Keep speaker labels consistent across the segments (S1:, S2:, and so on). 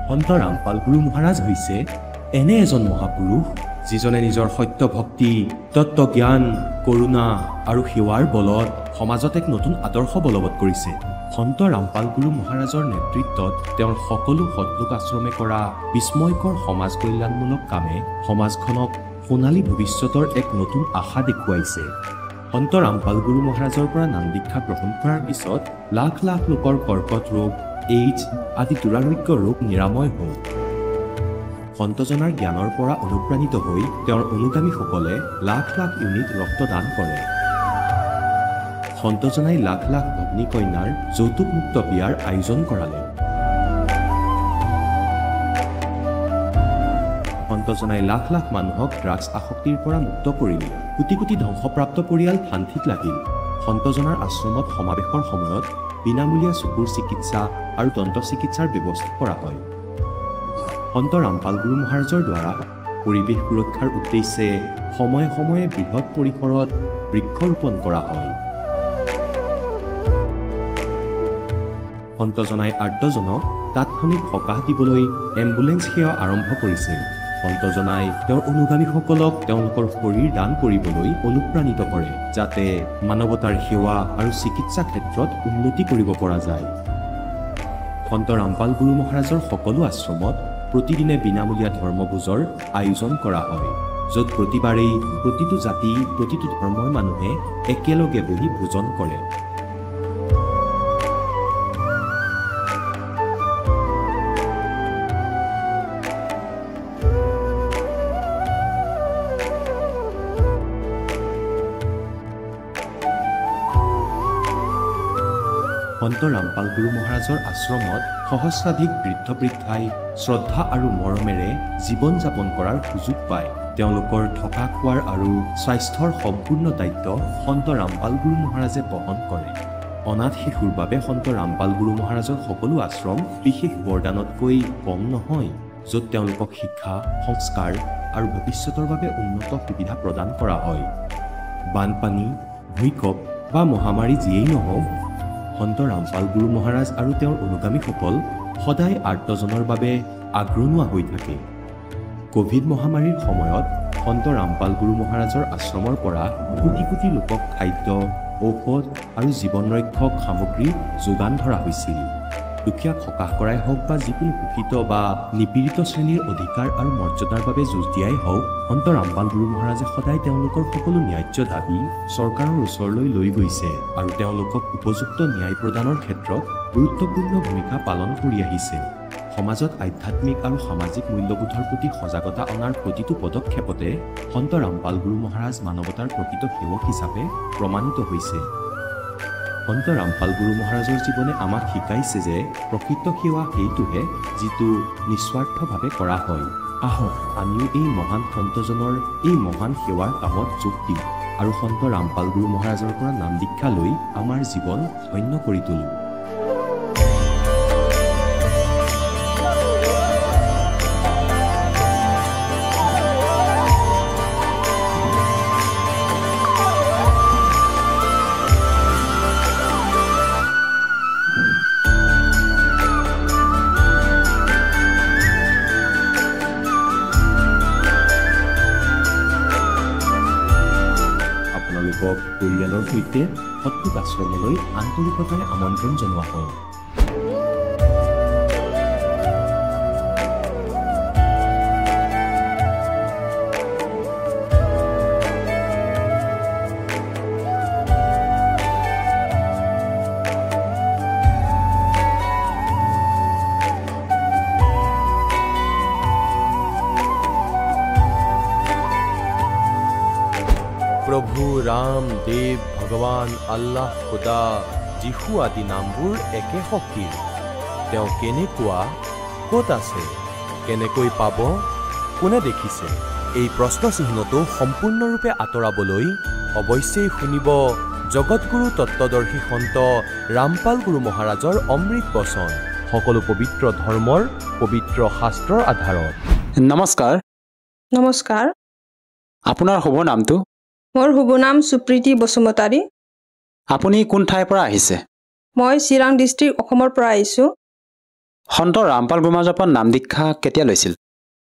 S1: সন্ত ৰামপাল গুৰু মহাৰাজ হৈছে এনে এজন মহাপুৰুষ যিজনে নিজৰ সত্য ভক্তি, তত্ত্বজ্ঞান, কৰোণা আৰু সেৱাৰ বলত সমাজত এক নতুন আদৰ্শ বলবৎ কৰিছে। সন্ত ৰামপাল গুৰু মহাৰাজৰ নেতৃত্বত তেওঁৰ সকলো সৎলোক আশ্ৰমে কৰা বিস্ময়কৰ সমাজ কল্যাণমূলক কামে সমাজখনক সোণালী ভৱিষ্যতৰ এক নতুন আশা দেখুৱাইছে। সন্ত ৰামপাল গুৰু মহাৰাজৰ পৰা নাম দীক্ষা গ্ৰহণ কৰাৰ পিছত লাখ লাখ লোকৰ কৰ্কট ৰোগ, এইডছ আদি দুৰাৰোগ্য ৰোগ নিৰাময় হ'ল। সন্তজনাৰ জ্ঞানৰ পৰা অনুপ্ৰাণিত হৈ তেওঁৰ অনুগামীসকলে লাখ লাখ ইউনিট ৰক্তদান কৰে। সন্তজনাই লাখ লাখ ভগ্নী কন্যাৰ যৌতুকমুক্ত বিয়াৰ আয়োজন কৰালে। সন্তজনাই লাখ লাখ মানুহক ড্ৰাগছ আসক্তিৰ পৰা মুক্ত কৰিলে। কোটি কোটি ধ্বংসপ্ৰাপ্ত পৰিয়াল শান্তিত লাগিল। সন্তজনাৰ আশ্ৰমত সমাৱেশৰ সময়ত বিনামূলীয়া চকুৰ চিকিৎসা আৰু দন্ত চিকিৎসাৰ ব্যৱস্থা কৰা হয়। সন্ত ৰামপাল গুৰু মহাৰাজৰ দ্বাৰা পৰিৱেশ সুৰক্ষাৰ উদ্দেশ্যে সময়ে সময়ে বৃহৎ পৰিসৰত বৃক্ষৰোপণ কৰা হয়। সন্তজনাই আৰ্তজনক তাৎক্ষণিক সকাহ দিবলৈ এম্বুলেন্স সেৱা আৰম্ভ কৰিছিল। সন্তজনাই তেওঁৰ অনুগামীসকলক তেওঁলোকৰ শৰীৰ দান কৰিবলৈ অনুপ্ৰাণিত কৰে, যাতে মানৱতাৰ সেৱা আৰু চিকিৎসা ক্ষেত্ৰত উন্নতি কৰিব পৰা যায়। সন্ত ৰামপাল গুৰু মহাৰাজৰ সকলো আশ্ৰমত প্ৰতিদিনে বিনামূলীয়া ধৰ্মভোজৰ আয়োজন কৰা হয়, য'ত প্ৰতিবাৰেই প্ৰতিটো জাতি, প্ৰতিটো ধৰ্মৰ মানুহে একেলগে বহি ভোজন কৰে। সন্ত ৰামপাল গুৰু মহাৰাজৰ আশ্ৰমত সহস্ৰাধিক বৃদ্ধ বৃদ্ধাই শ্ৰদ্ধা আৰু মৰমেৰে জীৱন যাপন কৰাৰ সুযোগ পায়। তেওঁলোকৰ থকা খোৱাৰ আৰু স্বাস্থ্যৰ সম্পূৰ্ণ দায়িত্ব সন্ত ৰামপাল গুৰু মহাৰাজে বহন কৰে। অনাথ শিশুৰ বাবে সন্ত ৰামপাল গুৰু মহাৰাজৰ সকলো আশ্ৰম বিশেষ বৰদানতকৈ কম নহয়, য'ত তেওঁলোকক শিক্ষা, সংস্কাৰ আৰু ভৱিষ্যতৰ বাবে উন্নত সুবিধা প্ৰদান কৰা হয়। বানপানী, ভূঁইকঁপ বা মহামাৰী যিয়েই নহওক, সন্ত ৰামপাল গুৰু মহাৰাজ আৰু তেওঁৰ অনুগামীসকল সদায় আৰ্তজনৰ বাবে আগ্ৰনোৱা হৈ থাকে। কোভিড মহামাৰীৰ সময়ত সন্ত ৰামপাল গুৰু মহাৰাজৰ আশ্ৰমৰ পৰা কোটি কোটি লোকক খাদ্য, ঔষধ আৰু জীৱন ৰক্ষক সামগ্ৰী যোগান ধৰা হৈছিল। দুখীয়াক সকাহ কৰাই হওক বা যিকোনো শোষিত বা নিপীড়িত শ্ৰেণীৰ অধিকাৰ আৰু মৰ্যাদাৰ বাবে যুঁজ দিয়াই হওক, সন্ত ৰামপাল গুৰু মহাৰাজে সদায় তেওঁলোকৰ সকলো ন্যায্য দাবী চৰকাৰৰ ওচৰলৈ লৈ গৈছে আৰু তেওঁলোকক উপযুক্ত ন্যায় প্ৰদানৰ ক্ষেত্ৰত গুৰুত্বপূৰ্ণ ভূমিকা পালন কৰি আহিছে। সমাজত আধ্যাত্মিক আৰু সামাজিক মূল্যবোধৰ প্ৰতি সজাগতা অনাৰ প্ৰতিটো পদক্ষেপতে সন্ত ৰামপাল গুৰু মহাৰাজ মানৱতাৰ প্ৰকৃত সেৱক হিচাপে প্ৰমাণিত হৈছে। সন্ত ৰামপাল গুৰু মহাৰাজৰ জীৱনে আমাক শিকাইছে যে প্ৰকৃত সেৱা সেইটোহে যিটো নিস্বাৰ্থভাৱে কৰা হয়। আহক আমিও এই মহান সন্তজনৰ এই মহান সেৱাৰ কামত যোগ দিওঁ আৰু সন্ত ৰামপাল গুৰু মহাৰাজৰ পৰা নাম দীক্ষা লৈ আমাৰ জীৱন ধন্য কৰি তোলোঁ। পৰিয়ালৰ সৈতে সৎলোক আশ্ৰমলৈ আন্তৰিকতাৰে আমন্ত্ৰণ জনোৱা হয়।
S2: প্ৰভু ৰাম, দেৱ, ভগৱান, আল্লাহ, খুদা, যীশু আদি নামবোৰ একে শক্তিৰ। তেওঁ কেনেকুৱা, ক'ত আছে, কেনেকৈ পাব, কোনে দেখিছে? এই প্ৰশ্নচিহ্নটো সম্পূৰ্ণৰূপে আঁতৰাবলৈ অৱশ্যেই শুনিব জগতগুৰু তত্ত্বদৰ্শী সন্ত ৰামপাল গুৰু মহাৰাজৰ অমৃত বচন, সকলো পবিত্ৰ ধৰ্মৰ পবিত্ৰ শাস্ত্ৰৰ আধাৰত।
S3: নমস্কাৰ।
S4: নমস্কাৰ।
S3: আপোনাৰ শুভ নামটো?
S4: মোৰ শুভ নাম সুপ্ৰীতি বসুমতাৰী।
S3: আপুনি কোন ঠাইৰ পৰা আহিছে?
S4: মই চিৰাং ডিষ্ট্ৰিক্ট, অসমৰ পৰা আহিছোঁ।
S3: সন্ত ৰামপাল গুৰু মহাৰাজৰ পৰা নাম দীক্ষা কেতিয়া লৈছিল?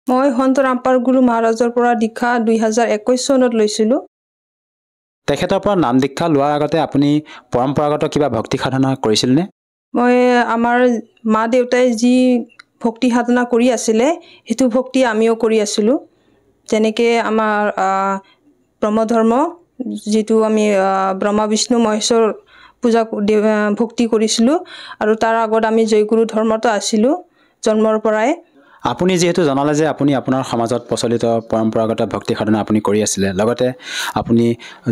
S4: মই সন্ত ৰামপাল গুৰু মহাৰাজৰ পৰা দীক্ষা 2021 চনত লৈছিলোঁ।
S3: তেখেতৰ পৰা নাম দীক্ষা লোৱাৰ আগতে আপুনি পৰম্পৰাগত কিবা ভক্তি সাধনা কৰিছিলনে?
S4: মই আমাৰ মা দেউতাই যি ভক্তি সাধনা কৰি আছিলে সেইটো ভক্তি আমিও কৰি আছিলোঁ। যেনেকৈ আমাৰ ব্ৰহ্মধৰ্ম যিটো আমি ব্ৰহ্মা বিষ্ণু মহেশ্বৰ পূজা ভক্তি কৰিছিলোঁ আৰু তাৰ আগত আমি জয়গুৰু ধৰ্মতো আছিলোঁ জন্মৰ পৰাই।
S3: আপুনি যিহেতু জনালে যে আপুনি আপোনাৰ সমাজত প্ৰচলিত পৰম্পৰাগত ভক্তি সাধনা আপুনি কৰি আছিলে, লগতে আপুনি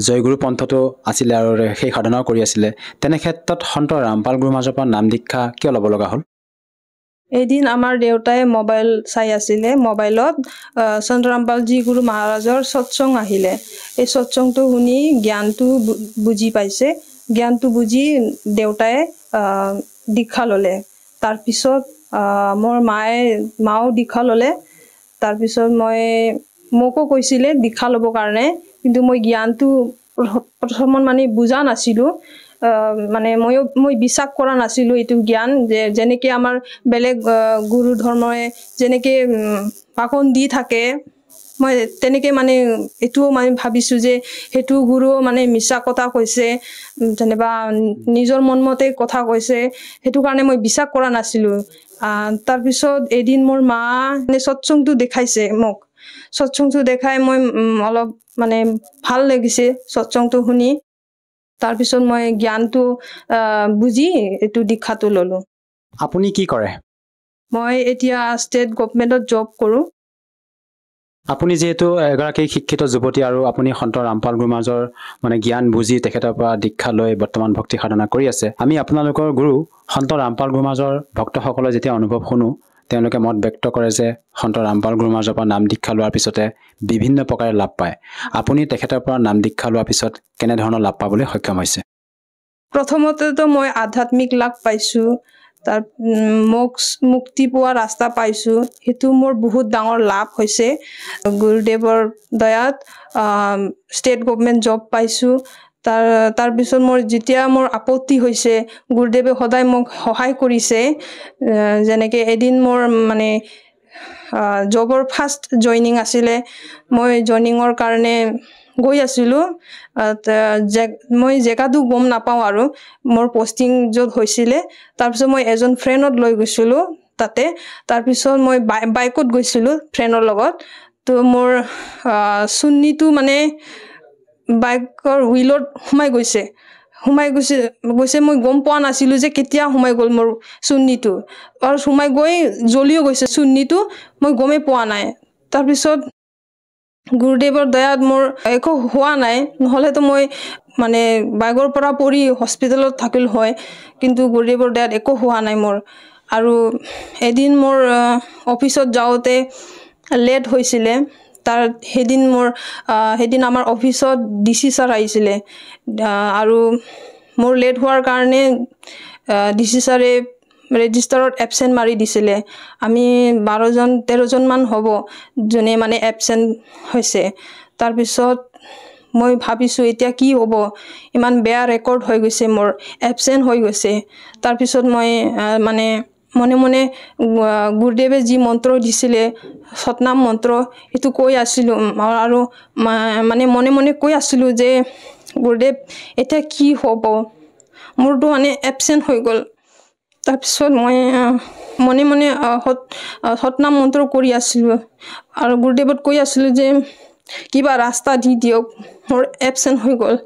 S3: জয়গুৰু পন্থটো আছিলে আৰু সেই সাধনাও কৰি আছিলে, তেনে ক্ষেত্ৰত সন্ত ৰামপাল গুৰু মহাৰাজৰ পৰা নাম দীক্ষা কিয় ল'ব লগা হ'ল?
S4: এদিন আমাৰ দেউতাই মোবাইল চাই আছিলে, মোবাইলত সন্ত ৰামপালজী গুৰু মহাৰাজৰ সৎসং আহিলে। এই সৎসংটো শুনি জ্ঞানটো বুজি পাইছে, জ্ঞানটো বুজি দেউতাই দীক্ষা ল'লে। তাৰপিছত মোৰ মাও দীক্ষা ল'লে। তাৰপিছত মোকো কৈছিলে দীক্ষা ল'বৰ কাৰণে, কিন্তু মই জ্ঞানটো প্ৰথমত মানে বুজা নাছিলোঁ। মানে মই বিশ্বাস কৰা নাছিলোঁ এইটো জ্ঞান যে যেনেকৈ আমাৰ বেলেগ গুৰু ধৰ্মই যেনেকৈ ভাষণ দি থাকে, মই তেনেকৈ মানে এইটোও মানে ভাবিছোঁ যে সেইটো গুৰুও মানে মিছা কথা কৈছে, যেনিবা নিজৰ মনমতে কথা কৈছে, সেইটো কাৰণে মই বিশ্বাস কৰা নাছিলোঁ। তাৰপিছত এদিন মোৰ মা সৎসংটো দেখাইছে মোক, সৎসংটো দেখাই মই অলপ মানে ভাল লাগিছে সৎসংটো শুনি। তাৰপিছত মই জ্ঞানটো বুজি এইটো দীক্ষাটো ল'লোঁ।
S3: আপুনি কি কৰে?
S4: মই এতিয়া ষ্টেট গভৰ্ণমেণ্টত জব কৰোঁ।
S3: আপুনি যিহেতু এগৰাকী শিক্ষিত যুৱতী আৰু আপুনি সন্ত ৰামপাল গুৰু মহাৰাজৰ মানে জ্ঞান বুজি তেখেতৰ পৰা দীক্ষা লৈ বৰ্তমান ভক্তি সাধনা কৰি আছে, আমি আপোনালোকৰ গুৰু সন্ত ৰামপাল গুৰু মহাৰাজৰ ভক্তসকলে যেতিয়া অনুভৱ শুনো, তেওঁলোকে মত ব্যক্ত কৰে যে সন্ত ৰামপাল গুৰু মহাৰাজৰ পৰা নাম দীক্ষা লোৱাৰ পিছতে বিভিন্ন প্ৰকাৰে লাভ পায়। আপুনি তেখেতৰ পৰা নাম দীক্ষা লোৱাৰ পিছত কেনেধৰণৰ লাভ পাবলৈ সক্ষম হৈছে?
S4: প্ৰথমতেতো মই আধ্যাত্মিক লাভ পাইছোঁ, তাৰ মুক্তি পোৱা ৰাস্তা পাইছোঁ, সেইটো মোৰ বহুত ডাঙৰ লাভ হৈছে। গুৰুদেৱৰ দয়াত ষ্টেট গভৰ্ণমেণ্ট জব পাইছোঁ। তাৰপিছত যেতিয়া মোৰ আপত্তি হৈছে, গুৰুদেৱে সদায় মোক সহায় কৰিছে। যেনেকৈ এদিন মোৰ মানে জবৰ ফাৰ্ষ্ট জইনিং আছিলে, মই জইনিঙৰ কাৰণে গৈ আছিলোঁ। মই জেগাটো গম নাপাওঁ আৰু মোৰ পষ্টিং য'ত হৈছিলে। তাৰপিছত মই এজন ফ্ৰেণ্ডত লৈ গৈছিলোঁ তাতে। তাৰপিছত মই বাইকত গৈছিলোঁ ফ্ৰেণ্ডৰ লগত। তো মোৰ চুন্নিটো মানে বাইকৰ হুইলত সোমাই গৈছে। মই গম পোৱা নাছিলোঁ যে কেতিয়া সোমাই গ'ল মোৰ চুন্নিটো, আৰু সোমাই গৈ জ্বলিও গৈছে চুন্নিটো, মই গমেই পোৱা নাই। তাৰপিছত গুৰুদেৱৰ দয়াত মোৰ একো হোৱা নাই, নহ'লেতো মই মানে বাইকৰ পৰা পৰি হস্পিটেলত থাকিল হয়, কিন্তু গুৰুদেৱৰ দয়াত একো হোৱা নাই মোৰ। আৰু এদিন মোৰ অফিচত যাওঁতে লেট হৈছিলে। সেইদিন আমাৰ অফিচত DC ছাৰ আহিছিলে, আৰু মোৰ লেট হোৱাৰ কাৰণে DC ছাৰে ৰেজিষ্টাৰত এবচেণ্ট মাৰি দিছিলে। আমি 12-13জনমান হ'ব যোনে মানে এবচেণ্ট হৈছে। তাৰপিছত মই ভাবিছোঁ এতিয়া কি হ'ব, ইমান বেয়া ৰেকৰ্ড হৈ গৈছে, মোৰ এবচেণ্ট হৈ গৈছে। তাৰপিছত মই মানে মনে মনে গুৰুদেৱে যি মন্ত্ৰ দিছিলে, সতনাম মন্ত্ৰ, সেইটো কৈ আছিলোঁ, আৰু মানে মনে মনে কৈ আছিলোঁ যে গুৰুদেৱ এতিয়া কি হ'ব, মোৰতো মানে এবচেণ্ট হৈ গ'ল। তাৰপিছত মই মনে মনে সতনাম মন্ত্ৰ কৰি আছিলোঁ, আৰু গুৰুদেৱত কৈ আছিলোঁ যে কিবা ৰাস্তা দি দিয়ক, মোৰ এবচেণ্ট হৈ গ'ল।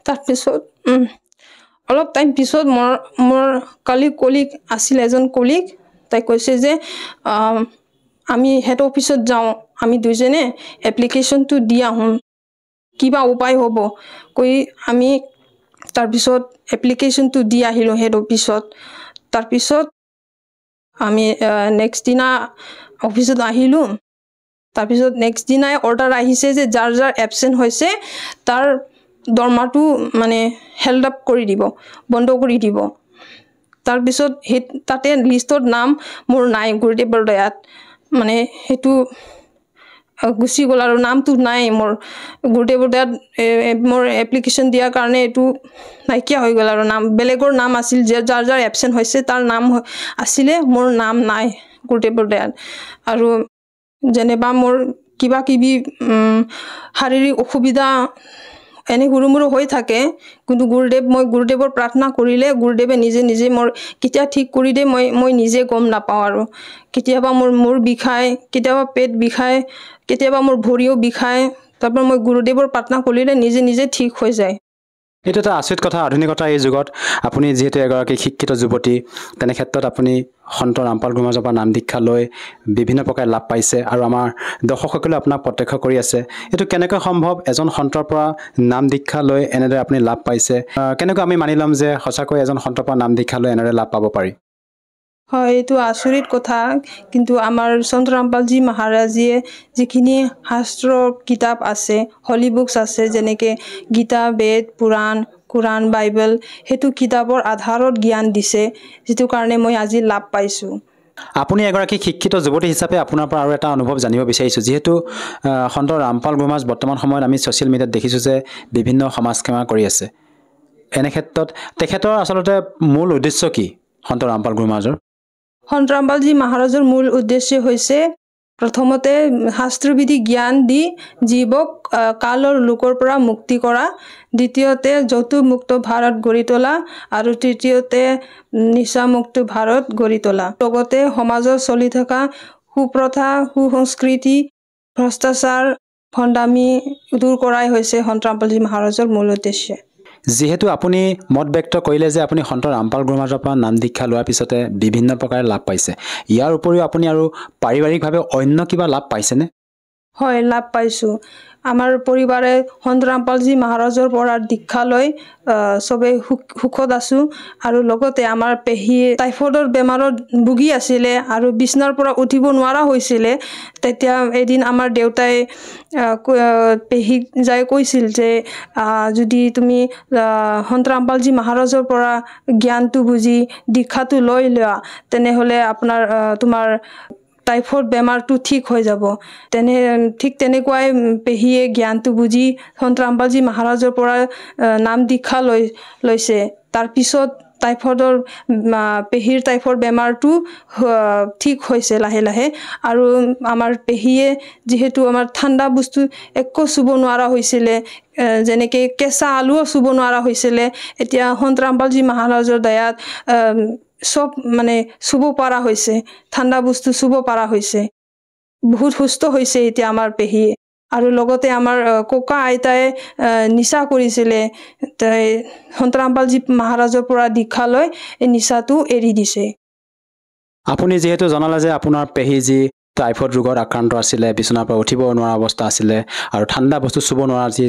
S4: তাৰপিছত অলপ টাইম পিছত মোৰ কলিগ আছিল, এজন কলিগ, তাই কৈছে যে আমি হেড অফিচত যাওঁ, আমি দুজনে এপ্লিকেশ্যনটো দি আহোঁ, কিবা উপায় হ'ব কৈ আমি তাৰপিছত এপ্লিকেশ্যনটো দি আহিলোঁ হেড অফিচত। তাৰপিছত আমি নেক্সট দিনা অফিচত আহিলোঁ। তাৰপিছত নেক্সট দিনাই অৰ্ডাৰ আহিছে যে যাৰ এবচেণ্ট হৈছে তাৰ দৰমহাটো মানে হেল্ড আপ কৰি দিব, বন্ধ কৰি দিব। তাৰপিছত তাতে লিষ্টত নাম মোৰ নাই গুৰুদেৱৰ দয়াত, মানে সেইটো গুচি গ'ল আৰু নামটো নাই মোৰ গুৰুদেৱৰ তাত মোৰ এপ্লিকেশ্যন দিয়াৰ কাৰণে এইটো নাইকিয়া হৈ গ'ল আৰু নাম বেলেগৰ নাম আছিল যাৰ যাৰ এবচেণ্ট হৈছে তাৰ নাম আছিলে মোৰ নাম নাই গুৰুদেৱৰ তাত আৰু যেনিবা মোৰ কিবা কিবি শাৰীৰিক অসুবিধা এনে সৰু মৰু হৈ থাকে কিন্তু গুৰুদেৱৰ প্ৰাৰ্থনা কৰিলে গুৰুদেৱে নিজে নিজে মোৰ কেতিয়া ঠিক কৰি দিয়ে মই নিজে গম নাপাওঁ আৰু কেতিয়াবা মোৰ মূৰ বিষায় কেতিয়াবা পেট বিষায় কেতিয়াবা মোৰ ভৰিও বিষায় তাৰপৰা মই গুৰুদেৱৰ প্ৰাৰ্থনা কৰিলে নিজে নিজে ঠিক হৈ যায়
S3: এইটো এটা আচৰিত কথা আধুনিকতাৰ এই যুগত আপুনি যিহেতু এগৰাকী শিক্ষিত যুৱতী তেনে ক্ষেত্ৰত আপুনি সন্ত ৰামপাল গুৰুমাজৰ পৰা নাম দীক্ষা লৈ বিভিন্ন প্ৰকাৰে লাভ পাইছে আৰু আমাৰ দৰ্শকসকলে আপোনাক প্ৰত্যক্ষ কৰি আছে এইটো কেনেকৈ সম্ভৱ এজন সন্তৰ পৰা নাম দীক্ষা লৈ এনেদৰে আপুনি লাভ পাইছে কেনেকৈ আমি মানি ল'ম যে সঁচাকৈ এজন সন্তৰ পৰা নাম দীক্ষা লৈ এনেদৰে লাভ পাব পাৰি
S4: হয় এইটো আচৰিত কথা কিন্তু আমাৰ সন্ত ৰামপালজী মহাৰাজীয়ে যিখিনি শাস্ত্ৰ কিতাপ আছে হলি বুকছ আছে যেনেকৈ গীতা বেদ পুৰাণ কোৰাণ বাইবেল সেইটো কিতাপৰ আধাৰত জ্ঞান দিছে যিটো কাৰণে মই আজি লাভ পাইছোঁ
S3: আপুনি এগৰাকী শিক্ষিত যুৱতী হিচাপে আপোনাৰ পৰা আৰু এটা অনুভৱ জানিব বিচাৰিছোঁ যিহেতু সন্ত ৰামপাল গুৰুমাজ বৰ্তমান সময়ত আমি ছ'চিয়েল মিডিয়াত দেখিছোঁ যে বিভিন্ন সমাজ সেৱা কৰি আছে এনে ক্ষেত্ৰত তেখেতৰ আচলতে মূল উদ্দেশ্য কি সন্ত ৰামপাল গুৰুমাজৰ
S4: সন্ত ৰামপালজী মহাৰাজৰ মূল উদ্দেশ্য হৈছে প্ৰথমতে শাস্ত্ৰবিধি জ্ঞান দি জীৱক কালৰ লোকৰ পৰা মুক্তি কৰা দ্বিতীয়তে যৌতুকমুক্ত ভাৰত গঢ়ি তোলা আৰু তৃতীয়তে নিচামুক্ত ভাৰত গঢ়ি তোলা লগতে সমাজত চলি থকা কুপ্ৰথা কুসংস্কৃতি ভ্ৰষ্টাচাৰ ভণ্ডামি দূৰ কৰাই হৈছে সন্ত ৰামপালজী মহাৰাজৰ মূল উদ্দেশ্য
S3: যিহেতু আপুনি মত ব্যক্ত কৰিলে যে আপুনি সন্ত ৰামপাল গুৰুমাজৰ পৰা নাম দীক্ষা লোৱাৰ পিছতে বিভিন্ন প্ৰকাৰে লাভ পাইছে ইয়াৰ উপৰিও আপুনি আৰু পাৰিবাৰিকভাৱে অন্য কিবা লাভ পাইছেনে
S4: হয় লাভ পাইছোঁ আমাৰ পৰিবাৰে সন্ত ৰামপালজী মহাৰাজৰ পৰা দীক্ষা লৈ চবেই সুখত আছোঁ আৰু লগতে আমাৰ পেহীয়ে টাইফয়েডৰ বেমাৰত ভুগি আছিলে আৰু বিছনাৰ পৰা উঠিব নোৱাৰা হৈছিলে তেতিয়া এদিন আমাৰ দেউতাই পেহীক যাই কৈছিল যে যদি তুমি সন্ত ৰামপালজী মহাৰাজৰ পৰা জ্ঞানটো বুজি দীক্ষাটো লৈ লোৱা তেনেহ'লে তোমাৰ টাইফয়েড বেমাৰটো ঠিক হৈ যাব ঠিক তেনেকুৱাই পেহীয়ে জ্ঞানটো বুজি সন্ত ৰামপালজী মহাৰাজৰ পৰা নাম দীক্ষা লৈছে তাৰপিছত পেহীৰ টাইফয়েড বেমাৰটো ঠিক হৈছে লাহে লাহে আৰু আমাৰ পেহীয়ে যিহেতু আমাৰ ঠাণ্ডা বস্তু একো চুব নোৱাৰা হৈছিলে যেনেকৈ কেঁচা আলুও চুব নোৱাৰা হৈছিলে এতিয়া সন্ত ৰামপালজী মহাৰাজৰ দয়াত চব চুব পৰা হৈছে ঠাণ্ডা বস্তু চুব পৰা হৈছে বহুত সুস্থ হৈছে এতিয়া আমাৰ পেহীয়ে আৰু লগতে আমাৰ ককা আইতাই নিচা কৰিছিলে সন্ত ৰামপালজী মহাৰাজৰ পৰা দীক্ষা লৈ এই নিচাটো এৰি দিছে
S3: আপুনি যিহেতু জনালে যে আপোনাৰ পেহী যি টাইফয়েড ৰোগত আক্ৰান্ত আছিলে বিচনাৰ পৰা উঠিব নোৱাৰা অৱস্থা আছিলে আৰু ঠাণ্ডা বস্তু চুব নোৱাৰা যি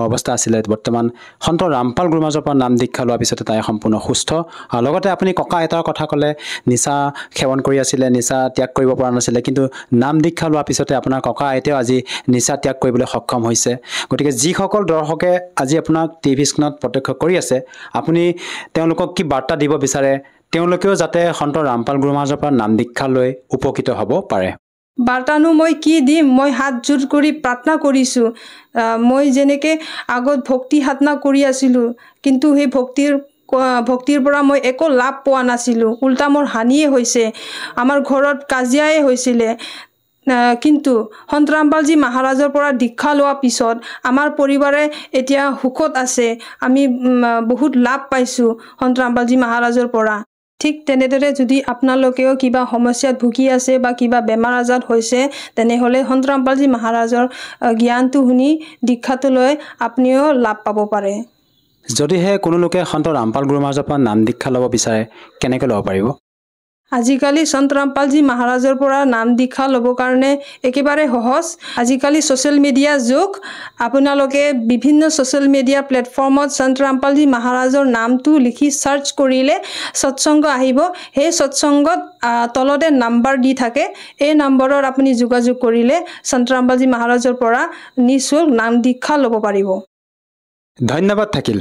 S3: অৱস্থা আছিলে বৰ্তমান সন্ত ৰামপাল গুৰুমাজৰ পৰা নাম দীক্ষা লোৱাৰ পিছতে তাই সম্পূৰ্ণ সুস্থ আৰু লগতে আপুনি ককা আইতাৰ কথা ক'লে নিচা সেৱন কৰি আছিলে নিচা ত্যাগ কৰিব পৰা নাছিলে কিন্তু নাম দীক্ষা লোৱাৰ পিছতে আপোনাৰ ককা আইতাও আজি নিচা ত্যাগ কৰিবলৈ সক্ষম হৈছে গতিকে যিসকল দৰ্শকে আজি আপোনাক টিভি স্ক্ৰীণত প্ৰত্যক্ষ কৰি আছে আপুনি তেওঁলোকক কি বাৰ্তা দিব বিচাৰে তেওঁলোকেও যাতে সন্ত ৰামপাল গুৰুমাজৰ পৰা নাম দীক্ষা লৈ উপকৃত হ'ব পাৰে
S4: বাৰ্তানো মই কি দিম মই হাত জোৰ কৰি প্ৰাৰ্থনা কৰিছোঁ মই যেনেকৈ আগত ভক্তি সাধনা কৰি আছিলোঁ কিন্তু সেই ভক্তিৰ পৰা মই একো লাভ পোৱা নাছিলোঁ উল্টা মোৰ হানিয়ে হৈছে আমাৰ ঘৰত কাজিয়াই হৈছিলে কিন্তু সন্ত ৰামপালজী মহাৰাজৰ পৰা দীক্ষা লোৱাৰ পিছত আমাৰ পৰিবাৰে এতিয়া সুখত আছে আমি বহুত লাভ পাইছোঁ সন্ত ৰামপালজী মহাৰাজৰ পৰা ঠিক তেনেদৰে যদি আপোনালোকেও কিবা সমস্যাত ভুগি আছে বা কিবা বেমাৰ আজাৰ হৈছে তেনেহ'লে সন্ত ৰামপালজী মহাৰাজৰ জ্ঞানটো শুনি দীক্ষাটো লৈ আপুনিও লাভ পাব পাৰে
S3: যদিহে কোনো লোকে সন্ত ৰামপাল গুৰুমাজৰ পৰা নাম দীক্ষা ল'ব বিচাৰে কেনেকৈ ল'ব পাৰিব
S4: আজিকালি সন্ত ৰামপালজী মহাৰাজৰ পৰা নাম দীক্ষা ল'বৰ কাৰণে একেবাৰে সহজ আজিকালি ছ'চিয়েল মিডিয়া যুগ আপোনালোকে বিভিন্ন ছ'চিয়েল মিডিয়া প্লেটফৰ্মত সন্ত ৰামপালজী মহাৰাজৰ নামটো লিখি চাৰ্চ কৰিলে সৎসংগ আহিব সেই সৎসংগত তলতে নাম্বাৰ দি থাকে এই নম্বৰত আপুনি যোগাযোগ কৰিলে সন্ত ৰামপালজী মহাৰাজৰ পৰা নিঃশুল্ক নাম দীক্ষা ল'ব পাৰিব
S3: ধন্যবাদ থাকিল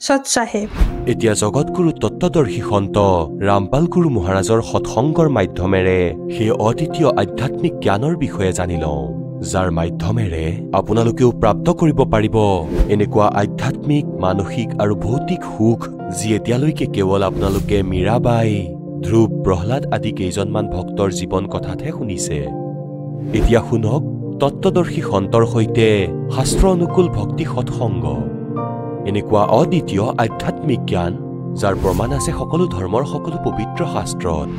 S4: সৎ চাহেব
S2: এতিয়া জগতগুৰু তত্ত্বদৰ্শী সন্ত ৰামপাল গুৰু মহাৰাজৰ সৎসংগৰ মাধ্যমেৰে সেই অদ্বিতীয় আধ্যাত্মিক জ্ঞানৰ বিষয়ে জানি লওঁ যাৰ মাধ্যমেৰে আপোনালোকেও প্ৰাপ্ত কৰিব পাৰিব এনেকুৱা আধ্যাত্মিক, মানসিক আৰু ভৌতিক সুখ যি এতিয়ালৈকে কেৱল আপোনালোকে মীৰাবাই, ধ্ৰুৱ, প্ৰহ্লাদ আদি কেইজনমান ভক্তৰ জীৱন কথাতহে শুনিছে। এতিয়া শুনক তত্ত্বদৰ্শী সন্তৰ সৈতে শাস্ত্ৰ অনুকূল ভক্তি সৎসংগ, এনেকুৱা অদ্বিতীয় আধ্যাত্মিক জ্ঞান যাৰ প্ৰমাণ আছে সকলো ধৰ্মৰ সকলো পবিত্ৰ শাস্ত্ৰত।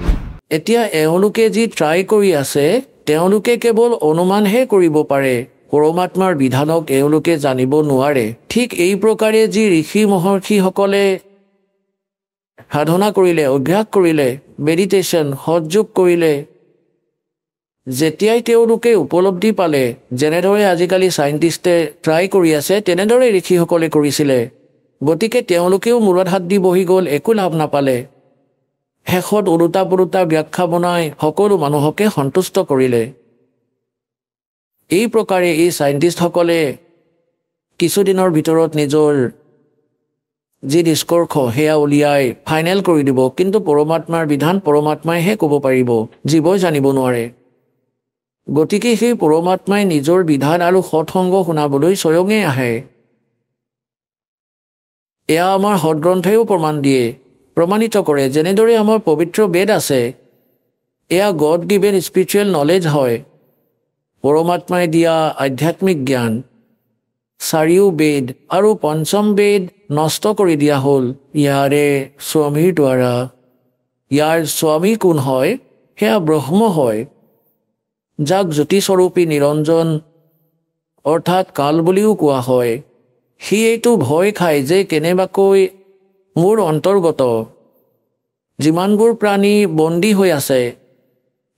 S5: এতিয়া এওঁলোকে যি ট্ৰাই কৰি আছে তেওঁলোকে কেৱল অনুমানহে কৰিব পাৰে, পৰমাত্মাৰ বিধানক এওঁলোকে জানিব নোৱাৰে। ঠিক এই প্ৰকাৰে যি ঋষি মহৰ্ষিসকলে সাধনা কৰিলে, অভ্যাস কৰিলে, মেডিটেশ্যন, সৎযোগ কৰিলে, যেতিয়াই তেওঁলোকে উপলব্ধি পালে, যেনেদৰে আজিকালি চাইণ্টিষ্টে ট্ৰাই কৰি আছে তেনেদৰে ঋষিসকলে কৰিছিলে, গতিকে তেওঁলোকেও মূৰত হাত দি বহি গ'ল, একো লাভ নাপালে। শেষত ওলোটা পোলোটা ব্যাখ্যা বনাই সকলো মানুহকে সন্তুষ্ট কৰিলে। এই প্ৰকাৰে এই চাইণ্টিষ্টসকলে কিছুদিনৰ ভিতৰত নিজৰ যি নিষ্কৰ্ষ সেয়া উলিয়াই ফাইনেল কৰি দিব, কিন্তু পৰমাত্মাৰ বিধান পৰমাত্মাইহে ক'ব পাৰিব, জীৱই জানিব নোৱাৰে। গতিকে সেই পৰমাত্মাই নিজৰ বিধান আৰু সৎসংগ শুনাবলৈ স্বয়ঙে আহে। এয়া আমাৰ সৎগ্ৰন্থেও প্ৰমাণ দিয়ে, প্ৰমাণিত কৰে। যেনেদৰে আমাৰ পবিত্ৰ বেদ আছে, এয়া গড গিভেন স্পিৰিচুৱেল নলেজ হয়, পৰমাত্মাই দিয়া আধ্যাত্মিক জ্ঞান। চাৰিও বেদ আৰু পঞ্চম বেদ নষ্ট কৰি দিয়া হ'ল ইয়াৰে স্বামীৰ দ্বাৰা। ইয়াৰ স্বামী কোন হয়? সেয়া ব্ৰহ্ম হয়, যাক জ্যোতিস্বৰূপী নিৰঞ্জন অৰ্থাৎ কাল বুলিও কোৱা হয়। সি এইটো ভয় খায় যে কেনেবাকৈ মোৰ অন্তৰ্গত যিমানবোৰ প্ৰাণী বন্দী হৈ আছে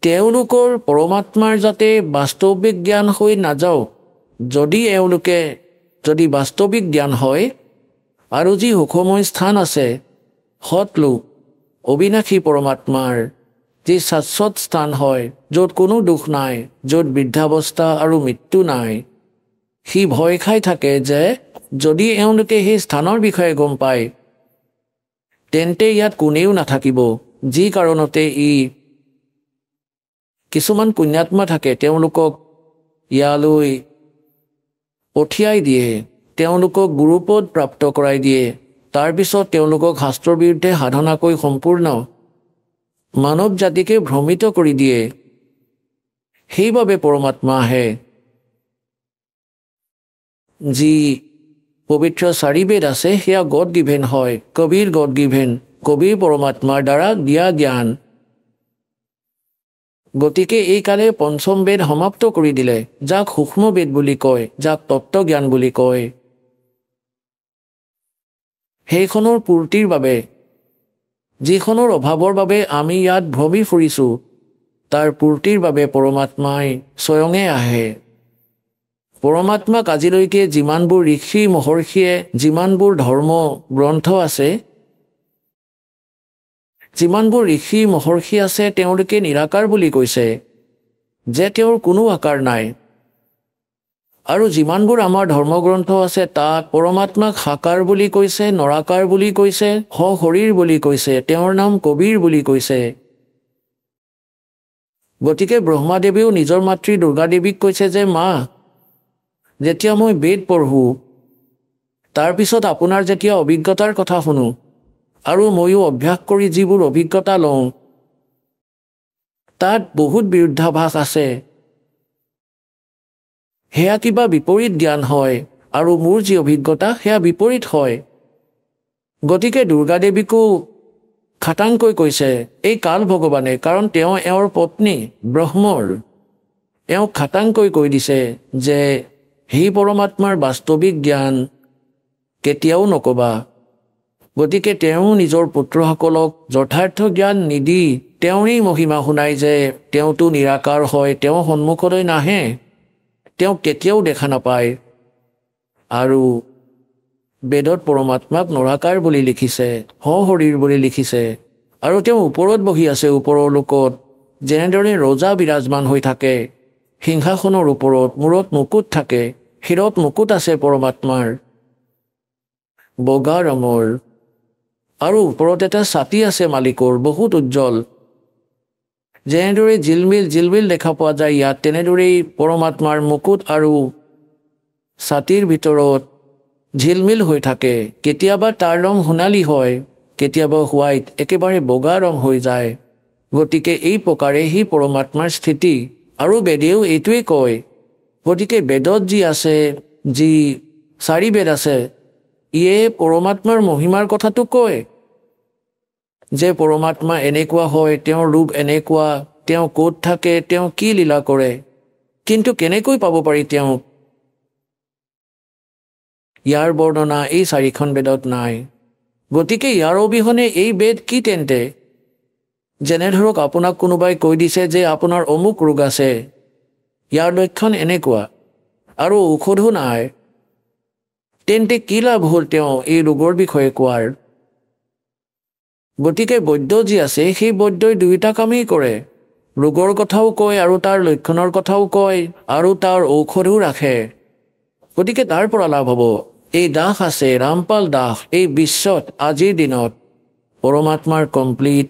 S5: তেওঁলোকৰ পৰমাত্মাৰ যাতে বাস্তৱিক জ্ঞান হৈ নাযাওক। যদি বাস্তৱিক জ্ঞান হয় আৰু যি সুখময় স্থান আছে সৎলোক অবিনাশী পৰমাত্মাৰ যি শাশ্বত স্থান হয়, য'ত কোনো দুখ নাই, য'ত বৃদ্ধাৱস্থা আৰু মৃত্যু নাই, সি ভয় খাই থাকে যে যদি এওঁলোকে সেই স্থানৰ বিষয়ে গম পায় তেন্তে ইয়াত কোনেও নাথাকিব। যি কাৰণতে কিছুমান পুণ্যাত্মা থাকে, তেওঁলোকক ইয়ালৈ পঠিয়াই দিয়ে, তেওঁলোকক গুৰুপদ প্ৰাপ্ত কৰাই দিয়ে, তাৰপিছত তেওঁলোকক শাস্ত্ৰৰ বিৰুদ্ধে সাধনা কৰি সম্পূৰ্ণ মানৱ জাতিকে ভ্ৰমিত কৰি দিয়ে। সেইবাবে পৰমাত্মা আহে। যি পবিত্ৰ চাৰি বেদ আছে সেয়া গড গিভেন হয়, কবিৰ গড গিভেন, কবিৰ পৰমাত্মাৰ দ্বাৰা দিয়া জ্ঞান। গতিকে এইকালে পঞ্চম বেদ সমাপ্ত কৰি দিলে, যাক সূক্ষ্ম বেদ বুলি কয়, যাক তত্ত্বজ্ঞান বুলি কয়। সেইখনৰ পূৰ্তিৰ বাবে, যিখনৰ অভাৱৰ বাবে আমি ইয়াত ভ্ৰমি ফুৰিছোঁ, তাৰ পূৰ্তিৰ বাবে পৰমাত্মাই স্বয়ঙে আহে। পৰমাত্মাক আজিলৈকে যিমানবোৰ ঋষি মহৰ্ষিয়ে যিমানবোৰ ধৰ্ম গ্ৰন্থ আছে, যিমানবোৰ ঋষি মহৰ্ষি আছে তেওঁলোকে নিৰাকাৰ বুলি কৈছে, যে তেওঁৰ কোনো আকাৰ নাই। আৰু যিমানবোৰ আমাৰ ধৰ্মগ্ৰন্থ আছে তাত পৰমাত্মাক সাকাৰ বুলি কৈছে, নৰাকাৰ বুলি কৈছে, সশৰীৰ বুলি কৈছে, তেওঁৰ নাম কবিৰ বুলি কৈছে। গতিকে ব্ৰহ্মাদেৱেও নিজৰ মাতৃ দুৰ্গা দেৱীক কৈছে যে মা, যেতিয়া মই বেদ পঢ়োঁ তাৰপিছত আপোনাৰ যেতিয়া অভিজ্ঞতাৰ কথা শুনো আৰু ময়ো অভ্যাস কৰি যিবোৰ অভিজ্ঞতা লওঁ তাত বহুত বিৰুদ্ধাভাস আছে, সেয়া কিবা বিপৰীত জ্ঞান হয় আৰু মোৰ যি অভিজ্ঞতা সেয়া বিপৰীত হয়। গতিকে দুৰ্গা দেৱীকো খাটাংকৈ কৈছে এই কাল ভগৱানে, কাৰণ তেওঁ এওঁৰ পত্নী ব্ৰহ্মৰ, এওঁক খাটাংকৈ কৈ দিছে যে সেই পৰমাত্মাৰ বাস্তৱিক জ্ঞান কেতিয়াও নকবা। গতিকে তেওঁ নিজৰ পুত্ৰসকলক যথাৰ্থ জ্ঞান নিদি তেওঁৰেই মহিমা শুনাই যে তেওঁতো নিৰাকাৰ হয়, তেওঁ সন্মুখলৈ নাহে, তেওঁক কেতিয়াও দেখা নাপায়। আৰু বেদত পৰমাত্মাক নৰাকাৰ বুলি লিখিছে, সশৰীৰ বুলি লিখিছে, আৰু তেওঁ ওপৰত বহি আছে, ওপৰৰ লোকত যেনেদৰে ৰজা বিৰাজমান হৈ থাকে সিংহাসনৰ ওপৰত, মূৰত মুকুট থাকে, শিৰত মুকুট আছে পৰমাত্মাৰ বগা ৰঙৰ, আৰু ওপৰত এটা ছাতি আছে মালিকৰ বহুত উজ্জ্বল। যেনেদৰে জিলমিল দেখা পোৱা যায় ইয়াত, তেনেদৰেই পৰমাত্মাৰ মুকুট আৰু ছাতিৰ ভিতৰত ঝিলমিল হৈ থাকে। কেতিয়াবা তাৰ ৰং সোণালী হয়, কেতিয়াবা হোৱাইট, একেবাৰে বগা ৰং হৈ যায়। গতিকে এই প্ৰকাৰে সি পৰমাত্মাৰ স্থিতি। আৰু বেদেও এইটোৱে কয়। গতিকে বেদত যি আছে, যি 4 বেদ আছে, ইয়ে পৰমাত্মাৰ মহিমাৰ কথাটো কয় যে পৰমাত্মা এনেকুৱা হয়, তেওঁৰ ৰূপ এনেকুৱা, তেওঁ ক'ত থাকে, তেওঁ কি লীলা কৰে, কিন্তু কেনেকৈ পাব পাৰি তেওঁক, ইয়াৰ বৰ্ণনা এই 4খন বেদত নাই। গতিকে ইয়াৰ অবিহনে এই বেদ কি তেন্তে? যেনে ধৰক আপোনাক কোনোবাই কৈ দিছে যে আপোনাৰ অমুক ৰোগ আছে, ইয়াৰ লক্ষণ এনেকুৱা আৰু ঔষধো নাই, তেন্তে কি লাভ হ'ল তেওঁ এই ৰোগৰ বিষয়ে কোৱাৰ? গতিকে বৈদ্য যি আছে সেই বৈদ্যই 2টা কামেই কৰে, ৰোগৰ কথাও কয় আৰু তাৰ লক্ষণৰ কথাও কয় আৰু তাৰ ঔষধো ৰাখে। গতিকে তাৰ পৰা লাভ হ'ব। এই দাস আছে ৰামপাল দাস, এই বিশ্বত আজিৰ দিনত পৰমাত্মাৰ কমপ্লিট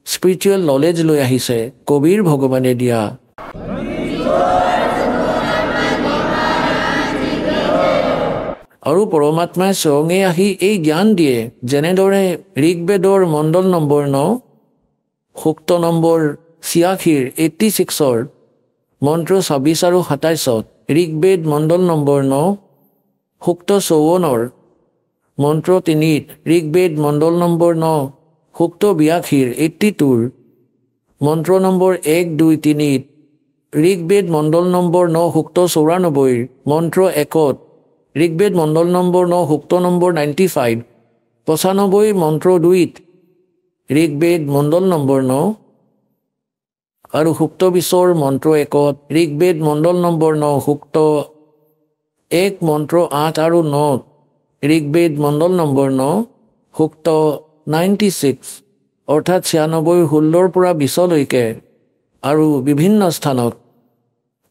S5: স্পিৰিচুৱেল নলেজ লৈ আহিছে, কবিৰ ভগৱানে দিয়া। আৰু পৰমাত্মাই স্বয়ঙে আহি এই জ্ঞান দিয়ে। যেনেদৰে ঋগ্বেদৰ মণ্ডল নম্বৰ 9 সূক্ত নম্বৰ 86 86ৰ মন্ত্ৰ 26 আৰু 27ত, ঋগ্বেদ মণ্ডল নম্বৰ 9 সূক্ত 54ৰ মন্ত্ৰ 3, ঋগ্বেদ মণ্ডল নম্বৰ 9 সূক্ত 82 82ৰ মন্ত্ৰ নম্বৰ 1, 2, 3, ঋগ্বেদ মণ্ডল নম্বৰ 9 সূক্ত 94 মন্ত্ৰ 1ত, ঋগ্বেদ মণ্ডল নম্বৰ 9 সূক্ত নম্বৰ 95 95 মন্ত্ৰ 2ত, ঋগ্বেদ মণ্ডল নম্বৰ 9 আৰু সূক্ত 20ৰ মন্ত্ৰ 1ত, ঋগ্বেদ মণ্ডল নম্বৰ 9 সূক্ত 1 মন্ত্ৰ 8 আৰু 9ত, ঋগ্বেদ মণ্ডল নম্বৰ 9 সূক্ত 96 অৰ্থাৎ 96 16ৰ পৰা 20লৈকে আৰু বিভিন্ন স্থানত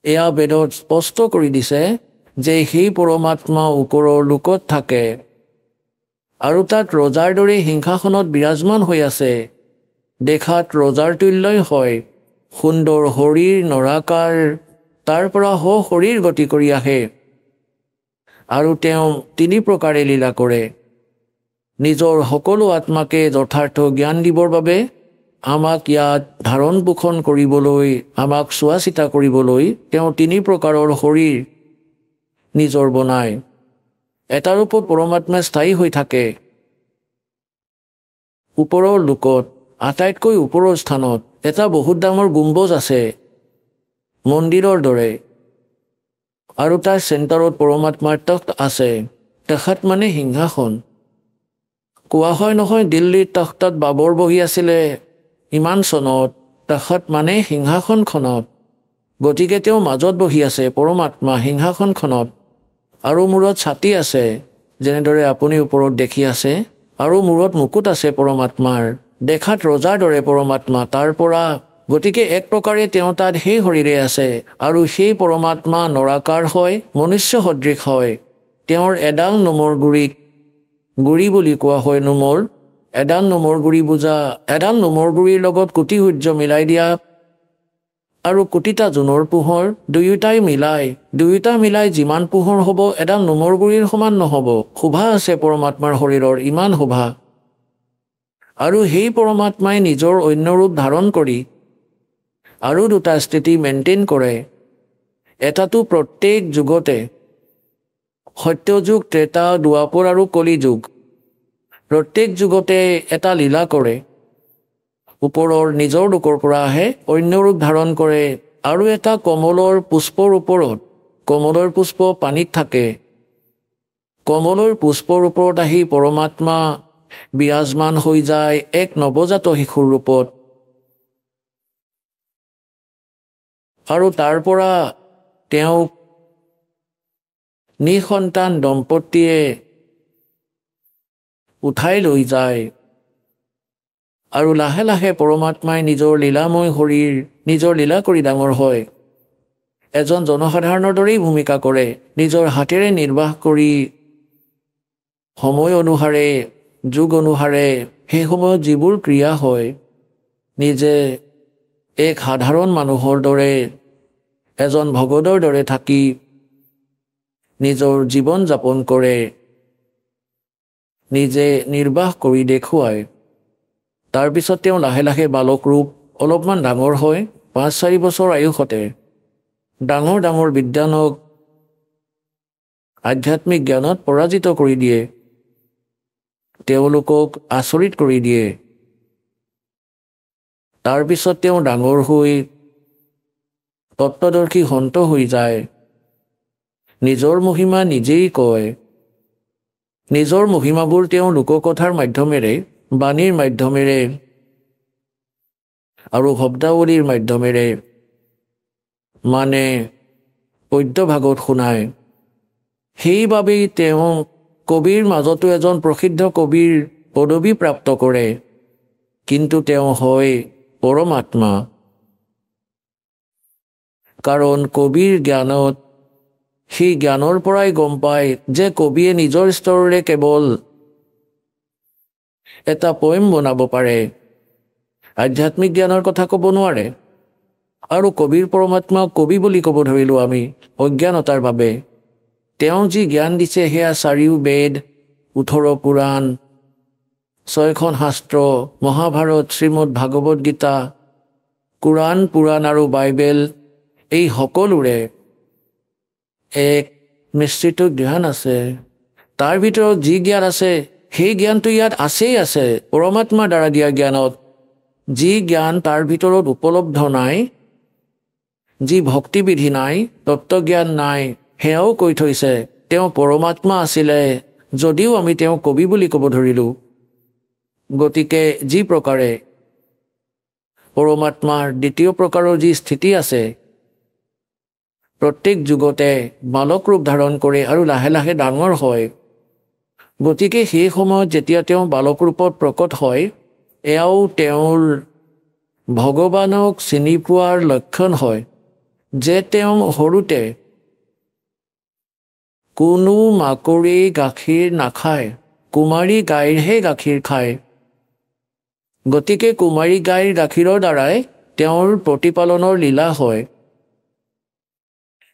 S5: এয়া বেদত স্পষ্ট কৰি দিছে যে সেই পৰমাত্মা ওপৰৰ লোকত থাকে আৰু তাত ৰজাৰ দৰে সিংহাসনত বিৰাজমান হৈ আছে। দেখাত ৰজাৰ তুল্যই হয়, সুন্দৰ শৰীৰ নৰাকাৰ, তাৰ পৰা শৰীৰ গতি কৰি আহে আৰু তেওঁ 3 প্ৰকাৰে লীলা কৰে। নিজৰ সকলো আত্মাকে যথাৰ্থ জ্ঞান দিবৰ বাবে, আমাক ইয়াত ধাৰণ পোষণ কৰিবলৈ, আমাক চোৱা চিতা কৰিবলৈ তেওঁ 3 প্ৰকাৰৰ শৰীৰ নিজৰ বনায়। এটাৰ ওপৰত পৰমাত্মা স্থায়ী হৈ থাকে। ওপৰৰ লোকত আটাইতকৈ ওপৰৰ স্থানত এটা বহুত ডাঙৰ গুম্বজ আছে, মন্দিৰৰ দৰে, আৰু তাৰ চেণ্টাৰত পৰমাত্মাৰ তখ্ত আছে। তখ্ত মানে সিংহাসন। কোৱা হয় নহয় দিল্লীৰ তখ্তত বাবৰ বহি আছিলে ইমান চনত, তখ্ত মানে সিংহাসনখনত। গতিকে তেওঁ মাজত বহি আছে পৰমাত্মা সিংহাসনখনত, আৰু মূৰত ছাতি আছে যেনেদৰে আপুনি ওপৰত দেখি আছে, আৰু মূৰত মুকুট আছে পৰমাত্মাৰ। দেখাত ৰজাৰ দৰে পৰমাত্মা তাৰ পৰা। গতিকে এক প্ৰকাৰে তেওঁ তাত সেই শৰীৰে আছে আৰু সেই পৰমাত্মা নৰাকাৰ হয়, মনুষ্য সদৃশ হয়। তেওঁৰ এডাল নোমৰ গুৰি বুলি কোৱা হয় নোমৰ। এডাল নোমৰ গুৰি বুজা, এডাল নোমৰ গুৰিৰ লগত কোটি সূৰ্য মিলাই দিয়া আৰু কোটিটা জোনৰ পোহৰ, দুয়োটা মিলাই যিমান পোহৰ হ'ব এডাল নোমৰ গুৰিৰ সমান নহ'ব। শোভা আছে পৰমাত্মাৰ শৰীৰৰ, ইমান শোভা। আৰু সেই পৰমাত্মাই নিজৰ অন্য ৰূপ ধাৰণ কৰি আৰু 2টা স্থিতি মেইনটেইন কৰে। এটাটো প্ৰত্যেক যুগতে, সত্যযুগ, ত্ৰেতা, দ্বাপৰ আৰু কলি যুগ, প্ৰত্যেক যুগতে এটা লীলা কৰে। ওপৰৰ নিজৰ লোকৰ পৰা আহে, অন্য ৰূপ ধাৰণ কৰে। আৰু এটা কমলৰ পুষ্পৰ ওপৰত, কমলৰ পুষ্প পানীত থাকে, কমলৰ পুষ্পৰ ওপৰত আহি পৰমাত্মা বিৰাজমান হৈ যায় এক নৱজাত শিশুৰ ৰূপত। আৰু তাৰ পৰা তেওঁক নিসন্তান দম্পতীয়ে উঠাই লৈ যায়। আৰু লাহে লাহে পৰমাত্মাই নিজৰ লীলাময় শৰীৰ, নিজৰ লীলা কৰি ডাঙৰ হয়। এজন জনসাধাৰণৰ দৰেই ভূমিকা কৰে, নিজৰ হাতেৰে নিৰ্বাহ কৰি সময় অনুসাৰে, যুগ অনুসাৰে সেই সময়ত যিবোৰ ক্ৰিয়া হয় নিজে এক সাধাৰণ মানুহৰ দৰে এজন ভগতৰ দৰে থাকি নিজৰ জীৱন যাপন কৰে, নিজে নিৰ্বাহ কৰি দেখুৱায়। তাৰপিছত তেওঁ লাহে লাহে বালক ৰূপ অলপমান ডাঙৰ হয়, 5-4 বছৰ আয়ুসতে ডাঙৰ ডাঙৰ বিদ্বানক আধ্যাত্মিক জ্ঞানত পৰাজিত কৰি দিয়ে, তেওঁলোকক আচৰিত কৰি দিয়ে। তাৰপিছত তেওঁ ডাঙৰ হৈ তত্ত্বদৰ্শী সন্ত হৈ যায়, নিজৰ মহিমা নিজেই কয়। নিজৰ মহিমাবোৰ তেওঁ লোককথাৰ মাধ্যমেৰে, বাণীৰ মাধ্যমেৰে আৰু শব্দাৱলীৰ মাধ্যমেৰে মানে পদ্যভাগত শুনায়। সেইবাবেই তেওঁ কবিৰ মাজতো এজন প্ৰসিদ্ধ কবিৰ পদবী প্ৰাপ্ত কৰে, কিন্তু তেওঁ হয় পৰমাত্মা। কাৰণ কবিৰ জ্ঞানত সেই জ্ঞানৰ পৰাই গম পায় যে কবিয়ে নিজৰ স্তৰেৰে কেৱল এটা পয়েম বনাব পাৰে, আধ্যাত্মিক জ্ঞানৰ কথা ক'ব নোৱাৰে। আৰু কবিৰ পৰমাত্মাক কবি বুলি ক'ব ধৰিলোঁ আমি অজ্ঞানতাৰ বাবে। তেওঁ যি জ্ঞান দিছে সেয়া 4 বেদ, 18 পুৰাণ, 6খন শাস্ত্ৰ, মহাভাৰত, শ্ৰীমদ ভাগৱত গীতা, কোৰাণ, পুৰাণ আৰু বাইবেল, এই সকলোৰে এক মিশ্ৰিত জ্ঞান আছে। তাৰ ভিতৰত যি জ্ঞান আছে সেই জ্ঞানটো ইয়াত আছেই আছে, পৰমাত্মাৰ দ্বাৰা দিয়া জ্ঞানত। যি জ্ঞান তাৰ ভিতৰত উপলব্ধ নাই, যি ভক্তিবিধি নাই, তত্ত্বজ্ঞান নাই, সেয়াও কৈ থৈছে। তেওঁ পৰমাত্মা আছিলে যদিও আমি তেওঁ কবি বুলি ক'ব ধৰিলোঁ। গতিকে যি প্ৰকাৰে পৰমাত্মাৰ দ্বিতীয় প্ৰকাৰৰ যি স্থিতি আছে, প্ৰত্যেক যুগতে বালক ৰূপ ধাৰণ কৰে আৰু লাহে লাহে ডাঙৰ হয়। গতিকে সেই সময়ত যেতিয়া তেওঁ বালক ৰূপত প্ৰকট হয়, এয়াও তেওঁৰ ভগৱানক চিনি পোৱাৰ লক্ষণ হয় যে তেওঁ সৰুতে কোনো মাকৰি গাখীৰ নাখায়, কুমাৰী গাইৰহে গাখীৰ খায়। গতিকে কুমাৰী গাইৰ গাখীৰৰ দ্বাৰাই তেওঁৰ প্ৰতিপালনৰ লীলা হয়।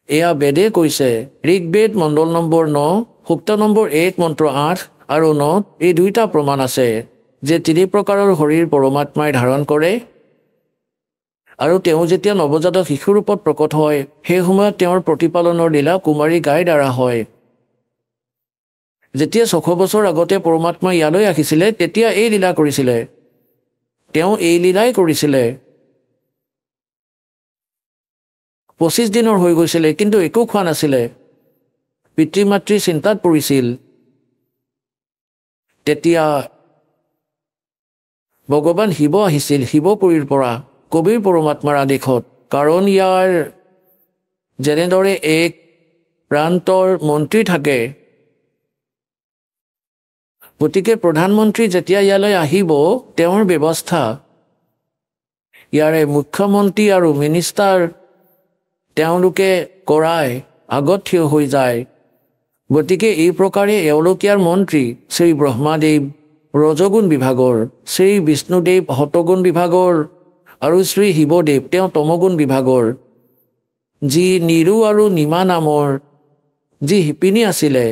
S5: এয়া বেদে কৈছে। ঋগ্বেদ মণ্ডল নম্বৰ 9, সূক্ত নম্বৰ 1, মন্ত্ৰ 8 আৰু 9, এই 2টা প্ৰমাণ আছে যে 3 প্ৰকাৰৰ শৰীৰ পৰমাত্মাই ধাৰণ কৰে। আৰু তেওঁ যেতিয়া নৱজাতক শিশুৰ ৰূপত প্ৰকট হয়, সেই সময়ত তেওঁৰ প্ৰতিপালনৰ লীলা কুমাৰী গাইৰ দ্বাৰা হয়। যেতিয়া 600 বছৰ আগতে পৰমাত্মা ইয়ালৈ আহিছিলে, তেতিয়া এই লীলা কৰিছিলে। তেওঁ এই লীলাই কৰিছিলে। 25 দিনৰ হৈ গৈছিলে, কিন্তু একো খোৱা নাছিলে। পিতৃ মাতৃ চিন্তাত পৰিছিল। তেতিয়া ভগৱান শিৱ আহিছিল শিৱপুৰীৰ পৰা কবিৰ পৰমাত্মাৰ আদেশত। কাৰণ ইয়াৰ যেনেদৰে এক প্ৰান্তৰ মন্ত্ৰী থাকে, গতিকে প্ৰধানমন্ত্ৰী যেতিয়া ইয়ালৈ আহিব, তেওঁৰ ব্যৱস্থা ইয়াৰে মুখ্যমন্ত্ৰী আৰু মিনিষ্টাৰ তেওঁলোকে কৰায় আগত থিয় হৈ যায়। গতিকে এই প্ৰকাৰে এওঁলোক ইয়াৰ মন্ত্ৰী, শ্ৰী ব্ৰহ্মাদেৱ ৰজগুণ বিভাগৰ, শ্ৰী বিষ্ণুদেৱ শতগুণ বিভাগৰ আৰু শ্ৰী শিৱদেৱ তেওঁ তমগুণ বিভাগৰ। যি নিৰু আৰু নিমা নামৰ যি শিপিনী আছিলে,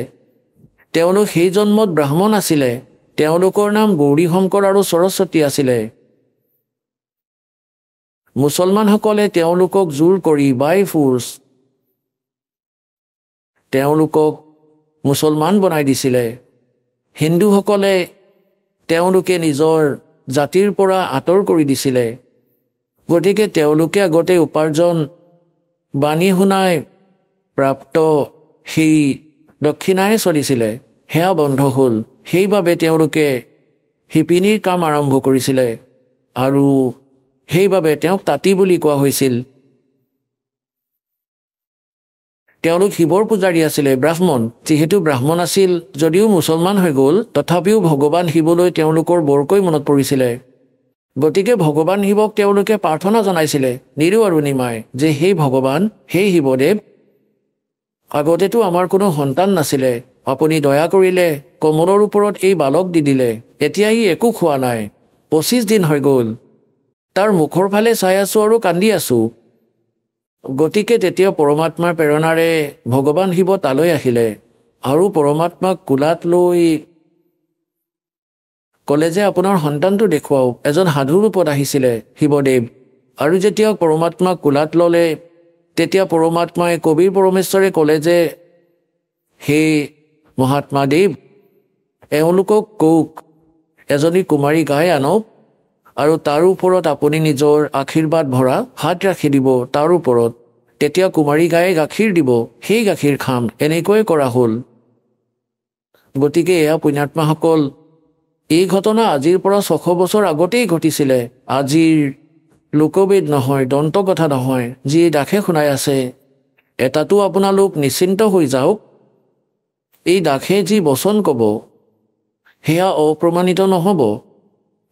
S5: তেওঁলোক সেই জন্মত ব্ৰাহ্মণ আছিলে। তেওঁলোকৰ নাম গৌৰী শংকৰ আৰু সৰস্বতী আছিলে। মুছলমানসকলে তেওঁলোকক জোৰ কৰি বাই ফোৰ্চ তেওঁলোকক মুছলমান বনাই দিছিলে। হিন্দুসকলে তেওঁলোকে নিজৰ জাতিৰ পৰা আঁতৰ কৰি দিছিলে। গতিকে তেওঁলোকে আগতে উপাৰ্জন বাণী শুনাই প্ৰাপ্ত সেই দক্ষিণাৰে চলিছিলে, সেয়া বন্ধ হ'ল। সেইবাবে তেওঁলোকে শিপিনীৰ কাম আৰম্ভ কৰিছিলে আৰু সেইবাবে তেওঁক তাঁতী বুলি কোৱা হৈছিল। তেওঁলোক শিৱৰ পূজাৰী আছিলে, ব্ৰাহ্মণ। যিহেতু ব্ৰাহ্মণ আছিল যদিও মুছলমান হৈ গ'ল, তথাপিও ভগৱান শিৱলৈ তেওঁলোকৰ বৰকৈ মনত পৰিছিলে। গতিকে ভগৱান শিৱক তেওঁলোকে প্ৰাৰ্থনা জনাইছিলে নিৰু আৰু নিমাই যে হে ভগৱান, হে শিৱদেৱ, আগতেতো আমাৰ কোনো সন্তান নাছিলে, আপুনি দয়া কৰিলে কমলৰ ওপৰত এই বালক দি দিলে। এতিয়া ই একো খোৱা নাই, 25 দিন হৈ গ'ল। তাৰ মুখৰ ফালে চাই আছোঁ আৰু কান্দি আছোঁ। গতিকে তেতিয়া পৰমাত্মাৰ প্ৰেৰণাৰে ভগৱান শিৱ তালৈ আহিলে আৰু পৰমাত্মাক কোলাত লৈ ক'লে যে আপোনাৰ সন্তানটো দেখুৱাওক। এজন সাধু ৰূপত আহিছিলে শিৱদেৱ। আৰু যেতিয়া পৰমাত্মাক কোলাত ল'লে তেতিয়া পৰমাত্মাই কবিৰ পৰমেশ্বৰে ক'লে যে হে মহাত্মা দেৱ, এওঁলোকক কওক এজনী কুমাৰী গাই আনক আৰু তাৰ ওপৰত আপুনি নিজৰ আশীৰ্বাদ ভৰা হাত ৰাখি দিব তাৰ ওপৰত, তেতিয়া কুমাৰী গায়ে গাখীৰ দিব, সেই গাখীৰ খাম। এনেকৈ কৰা হ'ল। গতিকে এয়া পুণ্যাত্মাসকল, এই ঘটনা আজিৰ পৰা 600 বছৰ আগতেই ঘটিছিলে। আজিৰ লোকবেদ নহয়, দন্তকথা নহয়, যি দাসে শুনাই আছে। এটাতো আপোনালোক নিশ্চিন্ত হৈ যাওক, এই দাসে যি বচন ক'ব সেয়া অপ্ৰমাণিত নহ'ব,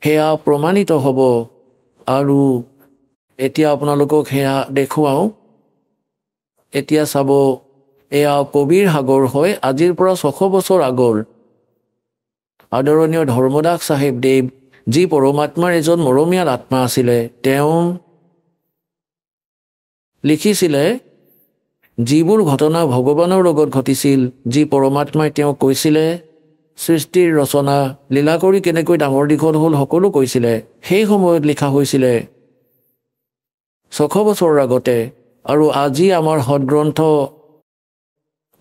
S5: সেয়া প্ৰমাণিত হ'ব। আৰু এতিয়া আপোনালোকক সেয়া দেখুৱাওঁ। এতিয়া চাব, এয়া কবিৰ সাগৰ হয়, আজিৰ পৰা 600 বছৰ আগৰ। আদৰণীয় ধৰ্মদাস চাহেব দেৱ, যি পৰমাত্মাৰ এজন মৰমীয়াল আত্মা আছিলে, তেওঁ লিখিছিলে যিবোৰ ঘটনা ভগৱানৰ লগত ঘটিছিল, যি পৰমাত্মাই তেওঁক কৈছিলে সৃষ্টিৰ ৰচনা লীলা কৰি কেনেকৈ ডাঙৰ দীঘল হ'ল সকলো কৈছিলে। সেই সময়ত লিখা হৈছিলে 600 বছৰৰ আগতে। আৰু আজি আমাৰ সদগ্ৰন্থ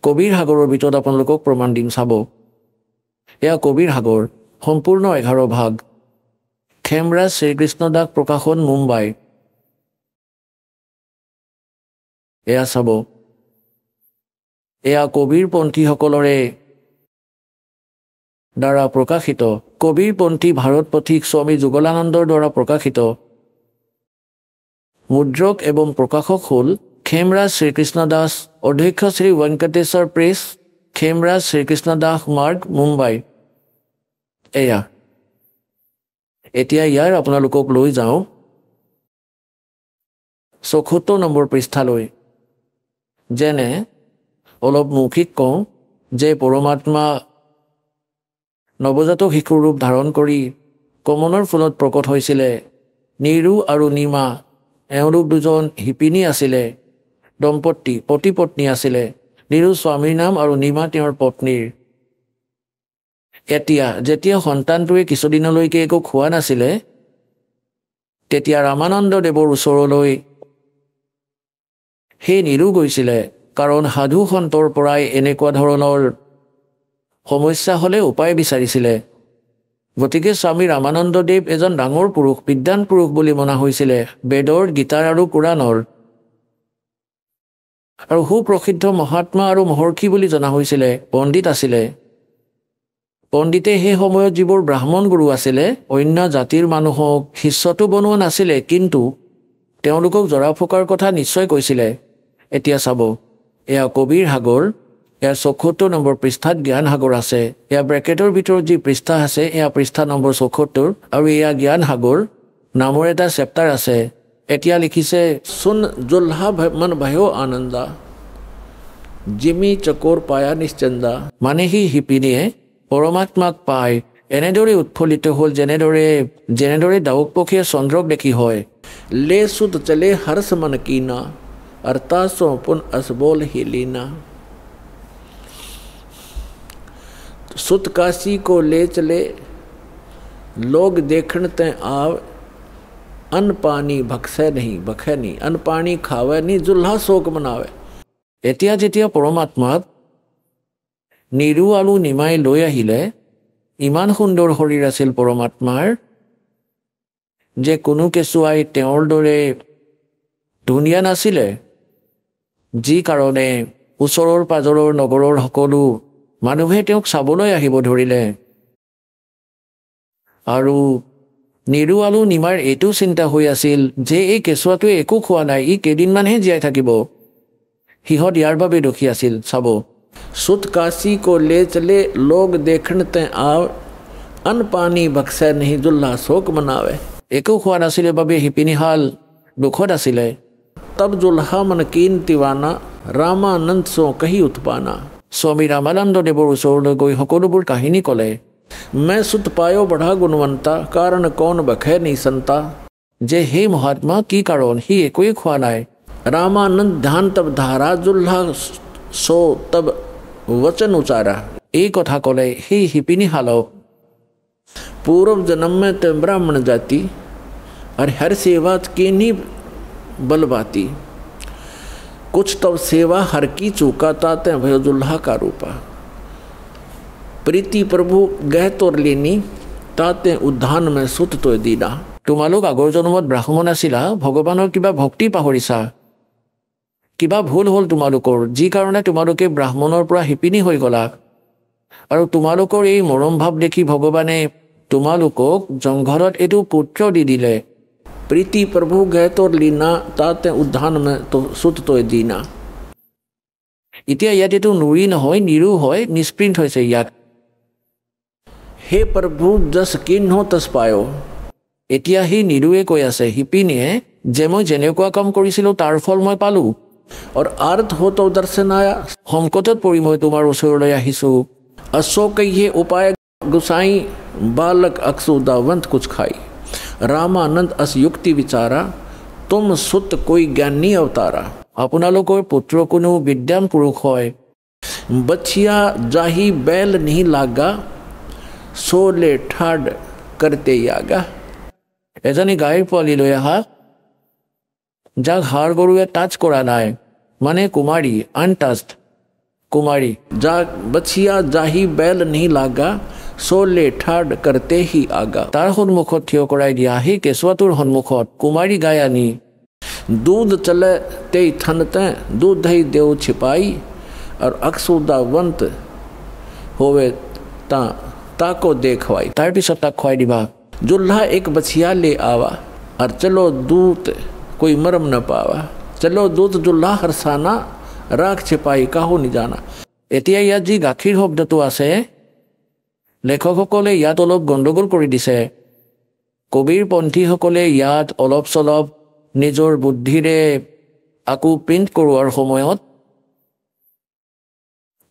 S5: কবিৰ সাগৰৰ ভিতৰত আপোনালোকক প্ৰমাণ দিম। চাব, এয়া কবিৰ সাগৰ, সম্পূৰ্ণ 11 ভাগ। খেমৰাজ শ্ৰীকৃষ্ণ দাস প্ৰকাশন, মুম্বাই। এয়া চাব, এয়া কবিৰপন্থীসকলৰে দ্বাৰা প্ৰকাশিত। কবিৰপন্থী ভাৰত পথিক স্বামী যুগলানন্দৰ দ্বাৰা প্ৰকাশিত। মুদ্ৰক এবং প্ৰকাশক হ'ল খেমৰাজ শ্ৰীকৃষ্ণ দাস, অধ্যক্ষ শ্ৰী ভেংকটেশ্বৰ প্ৰেছ, খেমৰাজ শ্ৰীকৃষ্ণ দাস মাৰ্গ, মুম্বাই। এয়া এতিয়া ইয়াৰ আপোনালোকক লৈ যাওঁ 74 নম্বৰ পৃষ্ঠালৈ। যেনে অলপ মৌখিক কওঁ যে পৰমাত্মা নৱজাতক শিশুৰ ৰূপ ধাৰণ কৰি কমলৰ ফুলত প্ৰকট হৈছিলে। নিৰু আৰু নিমা এওঁলোক দুজন শিপিনী আছিলে, দম্পতী, পতি পত্নী আছিলে। নিৰু স্বামীৰ নাম আৰু নিমা তেওঁৰ পত্নীৰ। এতিয়া যেতিয়া সন্তানটোৱে কিছুদিনলৈকে একো খোৱা নাছিলে, তেতিয়া ৰামানন্দ দেৱৰ ওচৰলৈ সেই নিৰু গৈছিলে। কাৰণ সাধু সন্তৰ পৰাই এনেকুৱা ধৰণৰ সমস্যা হ'লে উপায় বিচাৰিছিলে। গতিকে স্বামী ৰামানন্দ দেৱ এজন ডাঙৰ পুৰুষ, বিদ্বান পুৰুষ বুলি মনা হৈছিলে, বেদৰ, গীতাৰ আৰু পুৰাণৰ, আৰু সুপ্ৰসিদ্ধ মহাত্মা আৰু মহৰ্ষি বুলি জনা হৈছিলে। পণ্ডিত আছিলে। পণ্ডিতে সেই সময়ত যিবোৰ ব্ৰাহ্মণ গুৰু আছিলে, অন্য জাতিৰ মানুহক শিষ্যটো বনোৱা নাছিলে, কিন্তু তেওঁলোকক জৰা ফুকাৰ কথা নিশ্চয় কৈছিলে। এতিয়া চাব, এয়া কবিৰ সাগৰ, এয়া 74 নম্বৰ পৃষ্ঠাত জ্ঞান সাগৰ আছে। এয়া ব্ৰেকেটৰ ভিতৰত যি পৃষ্ঠা আছে, এয়া পৃষ্ঠা নম্বৰ 74, আৰু এয়া জ্ঞান সাগৰ নামৰ এটা চেপ্টাৰ আছে। এতিয়া লিখিছে সুন জুল্হা মন ভয়ো আনন্দা, জিমি চকোৰ পায়া নিশ্চন্দা। মানে সি শিপিনীয়ে পৰমাত্মাক পাই এনেদৰে উৎফুল্লিত হ'ল, যেনেদৰে ডাউক পক্ষীয়ে চন্দ্ৰক দেখি হয়। লে সুত চলে হৰ্ষ মন কিনা, अर्थासों पुन असबोल ही लीना। सुत काशी को ले चले लोग देखण ते आव, अन्न पानी भक्षे नहीं भखे नहीं, अन्न पानी खावे नहीं, जुल्हा शोक मनावे। এতিয়া যেতিয়া পৰমাত্মাক নিৰু আৰু নিমাই লৈ আহিলে, ইমান সুন্দৰ শৰীৰ আছিল পৰমাত্মাৰ যে কোনো কেঁচুৱাই তেওঁৰ দৰে ধুনীয়া নাছিলে। যি কাৰণে ওচৰৰ পাজৰৰ নগৰৰ সকলো মানুহে তেওঁক চাবলৈ আহিব ধৰিলে। আৰু নিৰু আৰু নিমাৰ এইটো চিন্তা হৈ আছিল যে এই কেঁচুৱাটোৱে একো খোৱা নাই, ই কেইদিনমানহে জীয়াই থাকিব। সিহঁত ইয়াৰ বাবে দুখী আছিল। চাব, সুত কাশী কো লে চলে লোক দেখণ তে আৱ, অন্ন পানী ভক্ষে নেহি, জুল্হা শোক মনাৱে। একো খোৱা নাছিলে বাবে শিপিনীহাল দুখত আছিলে। तब जुल्हा मन कीन तिवाना, रामानंद सो कही उत्पाना। স্বামী ৰামানন্দ দেৱৰ ওচৰলৈ গৈ সকলোবোৰ কাহিনী ক'লে। मैं सुत पायो बढ़ा गुणवंता, कारण कौन बखे नहीं संता। যে হে মহাত্মা কি কাৰণ সি একোৱেই খোৱা নাই। ৰামানন্দ ধ্যান তব ধাৰা জুল্হা সো তব वचन उचारा। এই কথা ক'লে সেই শিপিনীশালক पूर्व जन्म में तो ब्राह्मण जाति और हर सेवा के नहीं बलवाती कुछ तो सेवा हर की चूका ताते भयजुल्हा का रूपा प्रीति प्रभु गह तोर लेनी ताते उद्धान में सुत तो दीना। তোমালোক আগৰ জন্মত ব্ৰাহ্মণ আছিলা, ভগৱানৰ কিবা ভক্তি পাহৰিছা, কিবা ভুল হ'ল তোমালোকৰ, যি কাৰণে তোমালোকে ব্ৰাহ্মণৰ পৰা শিপিনী হৈ গলা। আৰু তোমালোকৰ এই মৰম ভাৱ দেখি ভগৱানে তোমালোকক জংঘলত এইটো পুত্ৰ দি দিলে। প্ৰীতি প্ৰভু গৈ তোৰ লীনা তাতে উদ্ধান মে সুত তই দিনা। এতিয়া ইয়াত এইটো নুৰি নহয়, নিৰু হয়, নিষ্প্ৰিণ্ট হৈছে ইয়াত। হে প্ৰভু যশ কিন্হ তছ পায়। এতিয়া সি নিৰুৱে কৈ আছে, শিপিনীয়ে যে মই যেনেকুৱা কাম কৰিছিলোঁ তাৰ ফল মই পালোঁ। আৰু আৰ্থ হতো দৰ্শন আয়া, সংকটত পৰি মই তোমাৰ ওচৰলৈ আহিছোঁ। अशोक ये उपाय गुसाई बालक अक्सुदावंत कुछ खाई। रामानंद अस युक्ति विचारा तुम सुत कोई ज्ञानी अवतारा। আপোনালোকৰ পুত্ৰ কোনো বিদ্যান পুৰুষ হয়। बछिया जाही बैल नहीं लागा सोले ठाड करते आगा। এজনী গাইৰ পোৱালি লৈ আহা যাক হাড় গৰুৱে টাচ কৰা নাই, মানে কুমাৰী, আনটাচড कुमारी। जा बछिया जाही बैल नहीं लागा सोले ठाड करते ही आगा। तार सन्मुखत ठिय कराई दिया সেই কেঁচুৱাটোৰ সন্মুখত কুমাৰী গাই আনি दूध चले ते थनते दूध ही देव छिपाई और अक्सुदावंत होवे ताको देखवाई। तार पिছত ताक खुवाई दिबा। जुल्हा एक बछिया ले आवा और चलो दूत कोई मरम न पावा। चलो दूत जुल्हा हरसाना राख छिपाई काहू নিজানা। এতিয়া ইয়াত যি গাখীৰ শব্দটো আছে, লেখকসকলে ইয়াত অলপ গণ্ডগোল কৰি দিছে। কবিৰ পন্থীসকলে ইয়াত অলপ চলপ নিজৰ বুদ্ধিৰে আকৌ প্ৰিণ্ট কৰোৱাৰ সময়ত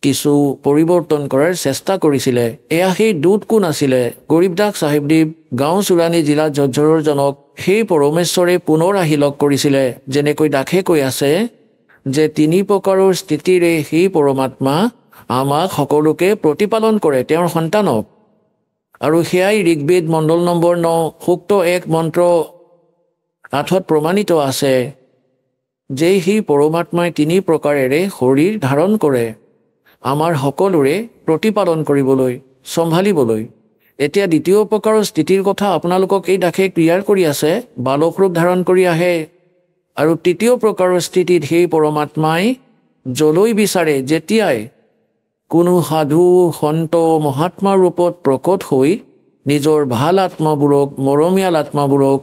S5: কিছু পৰিৱৰ্তন কৰাৰ চেষ্টা কৰিছিলে। এয়া সেই দূত কোন আছিলে? গৰীবদাস চাহিবদেৱ গাঁও চুৰাণী জিলাত ঝজ্জৰৰ জনক সেই পৰমেশ্বৰে পুনৰ আহি লগ কৰিছিলে। যেনেকৈ দাসে কৈ আছে যে তিনি প্ৰকাৰৰ স্থিতিৰে সেই পৰমাত্মা আমাক সকলোকে প্ৰতিপালন কৰে, তেওঁৰ সন্তানক। আৰু সেয়াই ঋগ্বেদ মণ্ডল নম্বৰ 9 সূক্ত 1 মন্ত্ৰ 8 প্ৰমাণিত আছে যে সেই পৰমাত্মাই তিনি প্ৰকাৰেৰে শৰীৰ ধাৰণ কৰে আমাৰ সকলোৰে প্ৰতিপালন কৰিবলৈ, চম্ভালিবলৈ। এতিয়া দ্বিতীয় প্ৰকাৰৰ স্থিতিৰ কথা আপোনালোকক এই দাসে ক্লিয়াৰ কৰি আছে। বালক ৰূপ ধাৰণ কৰি আহে। আৰু তৃতীয় প্ৰকাৰৰ স্থিতিত সেই পৰমাত্মাই যলৈ বিচাৰে যেতিয়াই কোনো সাধু সন্ত মহাত্মাৰ ৰূপত প্ৰকট হৈ নিজৰ ভাল আত্মাবোৰক, মৰমীয়াল আত্মাবোৰক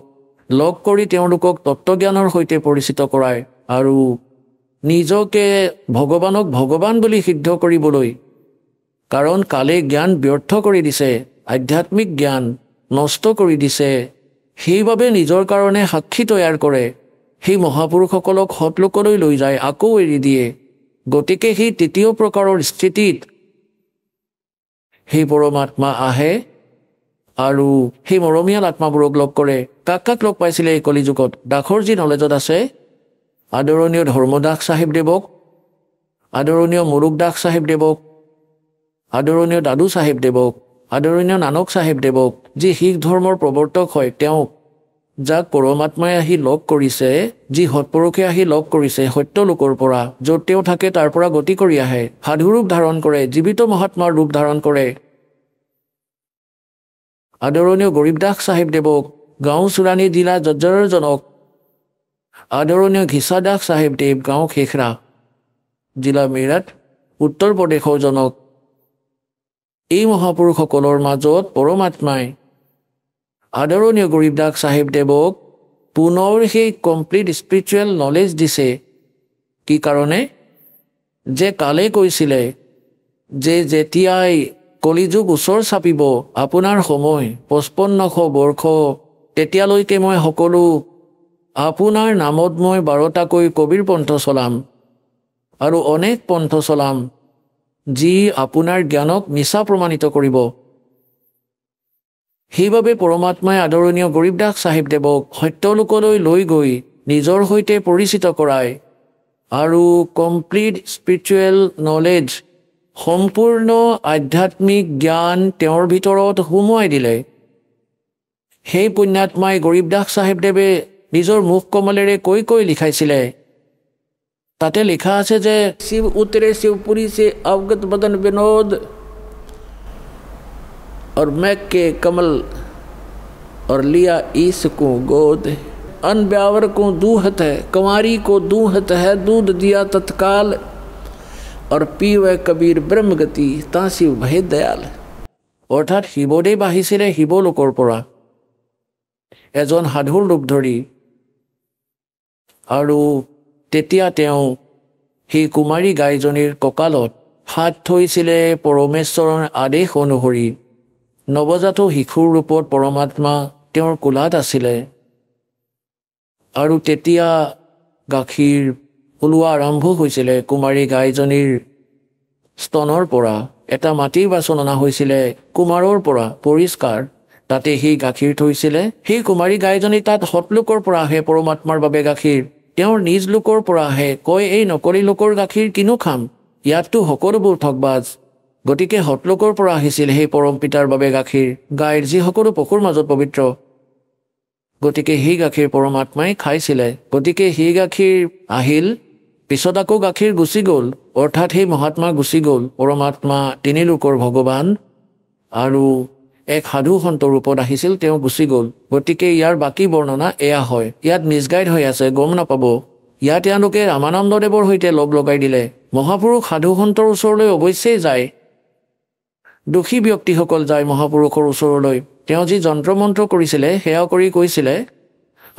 S5: লগ কৰি তেওঁলোকক তত্ত্বজ্ঞানৰ সৈতে পৰিচিত কৰায় আৰু নিজকে ভগৱানক ভগৱান বুলি সিদ্ধ কৰিবলৈ। কাৰণ কালে জ্ঞান ব্যৰ্থ কৰি দিছে, আধ্যাত্মিক জ্ঞান নষ্ট কৰি দিছে, সেইবাবে নিজৰ কাৰণে সাক্ষী তৈয়াৰ কৰে। সেই মহাপুৰুষসকলক সৎলোকলৈ লৈ যায়, আকৌ এৰি দিয়ে। গতিকে সেই তৃতীয় প্ৰকাৰৰ স্থিতিত সেই পৰমাত্মা আহে আৰু সেই মৰমীয়াল আত্মাবোৰক লগ কৰে। কাক কাক লগ পাইছিলে এই কলিযুগত? দাসৰ যি নলেজত আছে, আদৰণীয় ধৰ্মদাস চাহিবদেৱক, আদৰণীয় মুৰুগদাস চাহিবদেৱক, আদৰণীয় দাদু চাহিবদেৱক, আদৰণীয় নানক চাহিবদেৱক, যি শিখ ধৰ্মৰ প্ৰৱৰ্তক হয়, তেওঁক যাক পৰমাত্মাই আহি লগ কৰিছে, যি সৎপুৰুষে আহি লগ কৰিছে সত্য লোকৰ পৰা, য'ত তেওঁ থাকে তাৰ পৰা গতি কৰি আহে, সাধু ৰূপ ধাৰণ কৰে, জীৱিত মহাত্মাৰ ৰূপ ধাৰণ কৰে। আদৰণীয় গৰীবদাস চাহিবদেৱক, গাঁও চুৰাণী জিলা ঝজ্জৰৰ জনক, আদৰণীয় ঘিছাদাস চাহিবদেৱ, গাঁও খেখৰা, জিলা মিৰাট, উত্তৰ প্ৰদেশৰ জনক। এই মহাপুৰুষসকলৰ মাজত পৰমাত্মাই আদৰণীয় গৰীবদাস চাহিবদেৱক পুনৰ সেই কমপ্লিট স্পিৰিচুৱেল নলেজ দিছে। কি কাৰণে? যে কালে কৈছিলে যে যেতিয়াই কলিযুগ ওচৰ চাপিব, আপোনাৰ সময় 5500 বৰ্ষ, তেতিয়ালৈকে মই সকলো আপোনাৰ নামত মই 12টাকৈ কবিৰ পন্থ চলাম আৰু অনেক পন্থ চলাম, যি আপোনাৰ জ্ঞানক মিছা প্ৰমাণিত কৰিব। সেইবাবে পৰমাত্মাই আদৰণীয় গৰীবদাস চাহিবদেৱক সত্যলোকলৈ লৈ গৈ নিজৰ সৈতে পৰিচিত কৰায় আৰু কমপ্লিট স্পিৰিচুৱেল নলেজ সম্পূৰ্ণ আধ্যাত্মিক জ্ঞান তেওঁৰ ভিতৰত সুমুৱাই দিলে। সেই পুণ্যাত্মাই গৰীবদাস চাহিবদেৱে নিজৰ মুখ কমলেৰে কৈ লিখাইছিলে। তাতে লিখা আছে যে শিৱ উতৰে শিৱপুৰী से अवगत बदन विनोद और मैक के कमल और लिया ईस को गोद अन ब्यावर को दूहत है कंवारी को दूहत है दूध दिया तत्काल और पीवे कबीर ब्रह्मगति ता शिव भय दयाल। অৰ্থাৎ শিৱদেৱ আহিছিলে শিৱলোকৰ পৰা এজন সাধুৰ ৰূপ ধৰি আৰু তেতিয়া তেওঁ সেই কুমাৰী গাইজনীৰ কঁকালত হাত থৈছিলে পৰমেশ্বৰৰ আদেশ অনুসৰি। নৱজাত শিশুৰ ৰূপত পৰমাত্মা তেওঁৰ কোলাত আছিলে আৰু তেতিয়া গাখীৰ ওলোৱা আৰম্ভ হৈছিলে কুমাৰী গাইজনীৰ স্তনৰ পৰা। এটা মাটিৰ বাচন অনা হৈছিলে কুমাৰৰ পৰা পৰিষ্কাৰ, তাতে সেই গাখীৰ থৈছিলে। সেই কুমাৰী গাইজনী তাত সৎলোকৰ পৰা আহে পৰমাত্মাৰ বাবে গাখীৰ, তেওঁৰ নিজ লোকৰ পৰা আহে। কয় এই নকলি লোকৰ গাখীৰ কিনো খাম, ইয়াততো সকলোবোৰ ঠগবাজ। গতিকে সৎলোকৰ পৰা আহিছিল সেই পৰম পিতাৰ বাবে গাখীৰ, গাইৰ যি সকলো পশুৰ মাজত পবিত্ৰ। গতিকে সেই গাখীৰ পৰমাত্মাই খাইছিলে। গতিকে সেই গাখীৰ আহিল, পিছত আকৌ গাখীৰ গুচি গ'ল, অৰ্থাৎ সেই মহাত্মা গুচি গ'ল। পৰমাত্মা তিনি লোকৰ ভগৱান আৰু এক সাধু সন্ত ৰূপত আহিছিল, তেওঁ গুচি গ'ল। গতিকে ইয়াৰ বাকী বৰ্ণনা এয়া হয়। ইয়াত মিছগাইড হৈ আছে, গম নাপাব। ইয়াত তেওঁলোকে ৰামানন্দদেৱৰ সৈতে লগ লগাই দিলে। মহাপুৰুষ সাধু সন্তৰ ওচৰলৈ অৱশ্যেই যায়, দোষী ব্যক্তিসকল যায় মহাপুৰুষৰ ওচৰলৈ। তেওঁ যি যন্ত্ৰ মন্ত্ৰ কৰিছিলে সেয়া কৰি কৈছিলে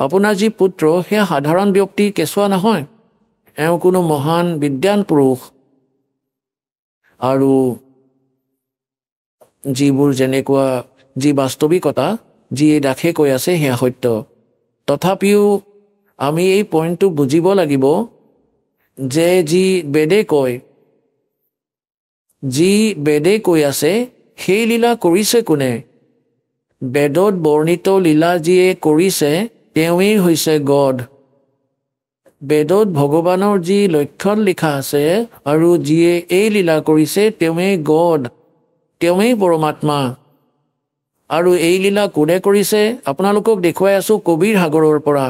S5: আপোনাৰ যি পুত্ৰ সেয়া সাধাৰণ ব্যক্তি, কেঁচুৱা নহয়, এওঁ কোনো মহান বিদ্যান পুৰুষ। আৰু যিবোৰ যেনেকুৱা যি বাস্তৱিকতা যি দাসে কৈ আছে সেয়া সত্য। তথাপিও আমি এই পইণ্টটো বুজিব লাগিব যে যি বেদে কৈ আছে সেই লীলা কৰিছে কোনে? বেদত বৰ্ণিত লীলা যিয়ে কৰিছে তেওঁৱেই হৈছে গড। বেদত ভগৱানৰ যি লক্ষণ লিখা আছে আৰু যিয়ে এই লীলা কৰিছে তেওঁৱেই গড, তেওঁৱেই পৰমাত্মা। আৰু এই লীলা কোনে কৰিছে আপোনালোকক দেখুৱাই আছোঁ কবিৰ সাগৰৰ পৰা।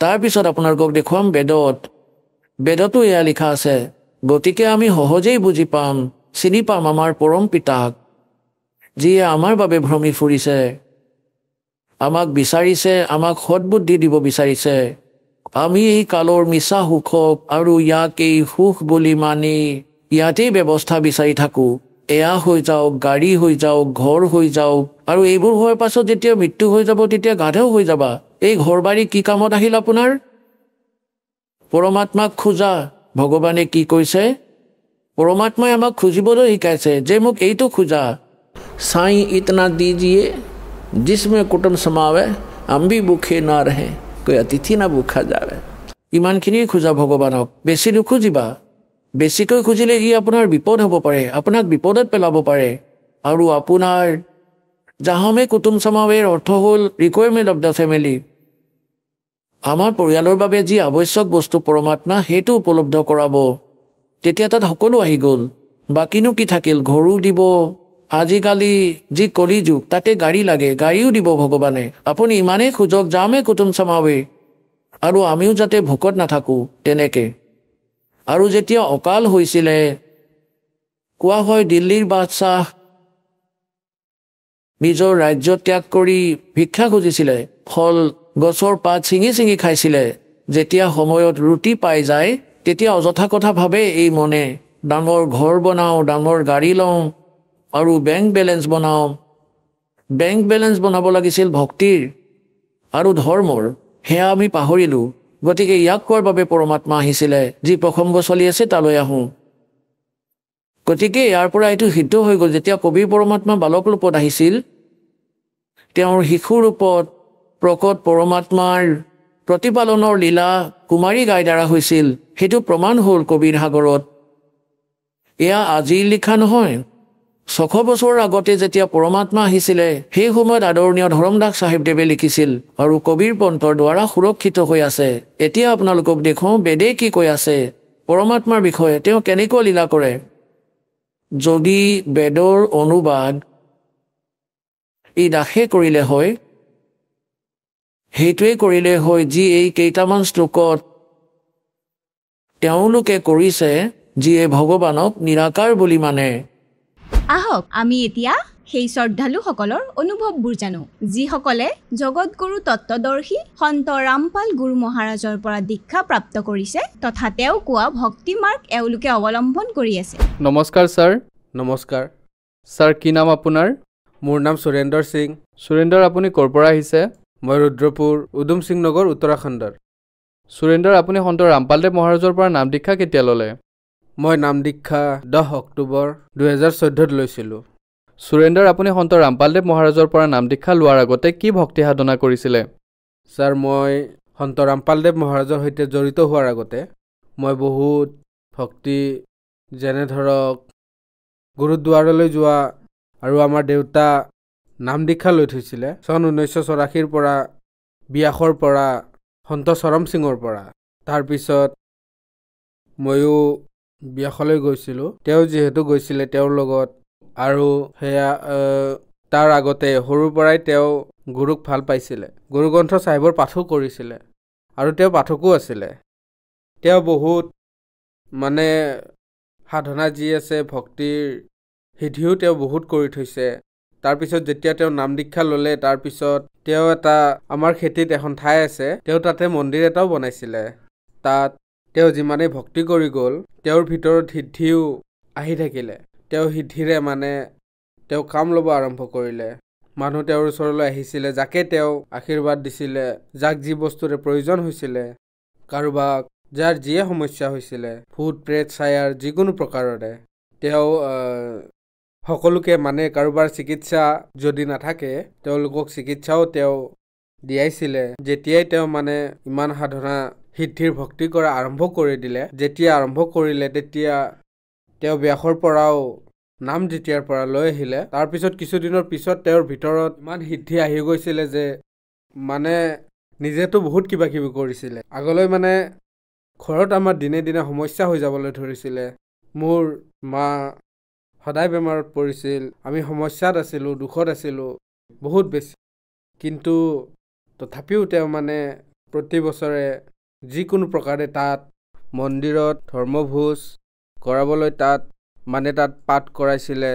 S5: তাৰপিছত আপোনালোকক দেখুৱাম বেদতো এয়া লিখা আছে। গতিকে আমি সহজেই বুজি পাম, চিনি পাম আমাৰ পৰম পিতাক, যিয়ে আমাৰ বাবে ভ্ৰমি ফুৰিছে, আমাক বিচাৰিছে, আমাক সৎবুদ্ধি দিব বিচাৰিছে। আমি এই কালৰ মিছা সুখক আৰু ইয়াক এই সুখ বুলি মানি ইয়াতেই ব্যৱস্থা বিচাৰি থাকোঁ। এয়া হৈ যাওক, গাড়ী হৈ যাওক, ঘৰ হৈ যাওক, আৰু এইবোৰ হোৱাৰ পাছত যেতিয়া মৃত্যু হৈ যাব তেতিয়া গাধেও হৈ যাবা। এই ঘৰ বাৰী কি কামত আহিল আপোনাৰ? পৰমাত্মাক খোজা। ভগৱানে কি কৈছে? পৰমাত্মাই আমাক খুজিবলৈ শিকাইছে যে মোক এইটো খোজা। সাই ইতনা দিজিয়ে जिसमें कुटुम समावे हम भी भूखे ना रहे कोई अतिथि ना भूखा जावे। ইমানখিনি খোজা ভগৱানক, বেছি নুখুজিবা। বেছিকৈ খুজিলে ই আপোনাৰ বিপদ হ'ব পাৰে, আপোনাক বিপদত পেলাব পাৰে। আৰু আপোনাৰ জাহামে কুটুম সমাৱেৰ অৰ্থ হ'ল ৰিকুৱাৰমেণ্ট অফ দ্য ফেমিলি। আমাৰ পৰিয়ালৰ বাবে যি আৱশ্যক বস্তু পৰমাত্মা সেইটো উপলব্ধ কৰাব। তেতিয়া তাত সকলো আহি গ'ল, বাকীনো কি থাকিল? ঘৰো দিব। আজিকালি যি কলি যুগ তাতে গাড়ী লাগে, গাড়ীও দিব ভগৱানে। আপুনি ইমানেই খোজক যামে কুটুম সমাৱে, আৰু আমিও যাতে ভোকত নাথাকোঁ তেনেকৈ। আৰু যেতিয়া অকাল হৈছিলে, কোৱা হয় দিল্লীৰ বাদশ্বাহ নিজৰ ৰাজ্য ত্যাগ কৰি ভিক্ষা খুজিছিলে, ফল গছৰ পাত ছিঙি খাইছিলে। যেতিয়া সময়ত ৰুটি পাই যায় তেতিয়া অযথা কথা ভাবে এই মনে, ডাঙৰ ঘৰ বনাওঁ, ডাঙৰ গাড়ী লওঁ আৰু বেংক বেলেঞ্চ বনাওঁ। বেংক বেলেঞ্চ বনাব লাগিছিল ভক্তিৰ আৰু ধৰ্মৰ, সেয়া আমি পাহৰিলোঁ। গতিকে ইয়াক কোৱাৰ বাবে পৰমাত্মা আহিছিলে। যি প্ৰসংগ চলি আছে তালৈ আহোঁ। গতিকে ইয়াৰ পৰা এইটো সিদ্ধ হৈ গ'ল, যেতিয়া কবিৰ পৰমাত্মা বালক ৰূপত আহিছিল, তেওঁৰ শিশু ৰূপত প্ৰকট পৰমাত্মাৰ প্ৰতিপালনৰ লীলা কুমাৰী গাইৰ দ্বাৰা হৈছিল। সেইটো প্ৰমাণ হ'ল কবিৰ সাগৰত। এয়া আজিৰ লিখা নহয়, 600 বছৰ আগতে যেতিয়া পৰমাত্মা আহিছিলে সেই সময়ত আদৰণীয় ধৰমদাস চাহিবদেৱে লিখিছিল আৰু কবিৰ পন্থৰ দ্বাৰা সুৰক্ষিত হৈ আছে। এতিয়া আপোনালোকক দেখোঁ বেদে কি কৈ আছে পৰমাত্মাৰ বিষয়ে, তেওঁ কেনেকৈ লীলা কৰে। যদি বেদৰ অনুবাদ এই দাসে কৰিলে হয়, সেইটোৱে কৰিলে হয় যি এই কেইটামান শ্লোকত তেওঁলোকে কৰিছে, যিয়ে ভগৱানক নিৰাকাৰ বুলি মানে।
S6: আহক আমি এতিয়া সেই শ্ৰদ্ধালুসকলৰ অনুভৱবোৰ জানো, যিসকলে জগতগুৰু তত্ত্বদৰ্শী সন্ত ৰামপাল গুৰু মহাৰাজৰ পৰা দীক্ষা প্ৰাপ্ত কৰিছে তথা তেওঁ কোৱা ভক্তি মাৰ্গ এওঁলোকে অৱলম্বন কৰি আছে।
S7: নমস্কাৰ ছাৰ।
S2: নমস্কাৰ।
S7: ছাৰ কি নাম আপোনাৰ?
S2: মোৰ নাম সুৰেন্দ্ৰ সিং।
S7: সুৰেন্দ্ৰ, আপুনি ক'ৰ পৰা আহিছে?
S2: মই ৰুদ্ৰপুৰ উদম সিং নগৰ উত্তৰাখণ্ডৰ।
S7: সুৰেন্দ্ৰ, আপুনি সন্ত ৰামপালদেৱ মহাৰাজৰ পৰা নাম দীক্ষা কেতিয়া ল'লে?
S2: মই নাম দীক্ষা 10 অক্টোবৰ 2014 লৈছিলোঁ।
S7: সুৰেন্দ্ৰ, আপুনি সন্ত ৰামপালদেৱ মহাৰাজৰ পৰা নাম দীক্ষা লোৱাৰ আগতে কি ভক্তি সাধনা কৰিছিলে?
S2: ছাৰ, মই সন্ত ৰামপালদেৱ মহাৰাজৰ সৈতে জড়িত হোৱাৰ আগতে মই বহুত ভক্তি, যেনে ধৰক গুৰুদ্বাৰলৈ যোৱা, আৰু আমাৰ দেউতা নাম দীক্ষা লৈ থৈছিলে চন 1984 পৰা, ব্যাসৰ পৰা, সন্ত চৰম সিঙৰ পৰা। তাৰপিছত ময়ো ব্যাসলৈ গৈছিলোঁ, তেওঁ যিহেতু গৈছিলে তেওঁৰ লগত, আৰু সেয়া তাৰ আগতে সৰুৰ পৰাই তেওঁ গুৰুক ভাল পাইছিলে। গুৰু গ্ৰন্থ চাহিবৰ পাঠো কৰিছিলে আৰু তেওঁ পাঠকো আছিলে। তেওঁ বহুত মানে সাধনা যি আছে ভক্তিৰ সিদ্ধিও তেওঁ বহুত কৰি থৈছে। তাৰপিছত যেতিয়া তেওঁ নাম দীক্ষা ল'লে, তাৰপিছত তেওঁ এটা আমাৰ খেতিত এখন ঠাই আছে, তেওঁ তাতে মন্দিৰ এটাও বনাইছিলে। তাত তেওঁ যিমানেই ভক্তি কৰি গ'ল, তেওঁৰ ভিতৰত সিদ্ধিও আহি থাকিলে। তেওঁ সিদ্ধিৰে মানে তেওঁ কাম ল'ব আৰম্ভ কৰিলে। মানুহ তেওঁৰ ওচৰলৈ আহিছিলে, যাকে তেওঁ আশীৰ্বাদ দিছিলে, যাক যি বস্তুৰে প্ৰয়োজন হৈছিলে, কাৰোবাক যাৰ যিয়ে সমস্যা হৈছিলে, ভূত প্ৰেত ছায়াৰ যিকোনো প্ৰকাৰৰে, তেওঁ সকলোকে মানে কাৰোবাৰ চিকিৎসা যদি নাথাকে তেওঁলোকক চিকিৎসাও তেওঁ দিয়াইছিলে। যেতিয়াই তেওঁ মানে ইমান সাধনা সিদ্ধিৰ ভক্তি কৰা আৰম্ভ কৰি দিলে, যেতিয়া আৰম্ভ কৰিলে তেতিয়া তেওঁ ব্যাসৰ পৰাও নাম যেতিয়াৰ পৰা লৈ আহিলে, তাৰপিছত কিছুদিনৰ পিছত তেওঁৰ ভিতৰত ইমান সিদ্ধি আহি গৈছিলে যে মানে নিজেতো বহুত কিবা কিবি কৰিছিলে। আগলৈ মানে ঘৰত আমাৰ দিনে দিনে সমস্যা হৈ যাবলৈ ধৰিছিলে। মোৰ মা সদায় বেমাৰত পৰিছিল, আমি সমস্যাত আছিলোঁ, দুখত আছিলোঁ বহুত বেছি। কিন্তু তথাপিও তেওঁ মানে প্ৰতি বছৰে যিকোনো প্ৰকাৰে তাত মন্দিৰত ধৰ্মভোজ কৰাবলৈ তাত পাঠ কৰাইছিলে,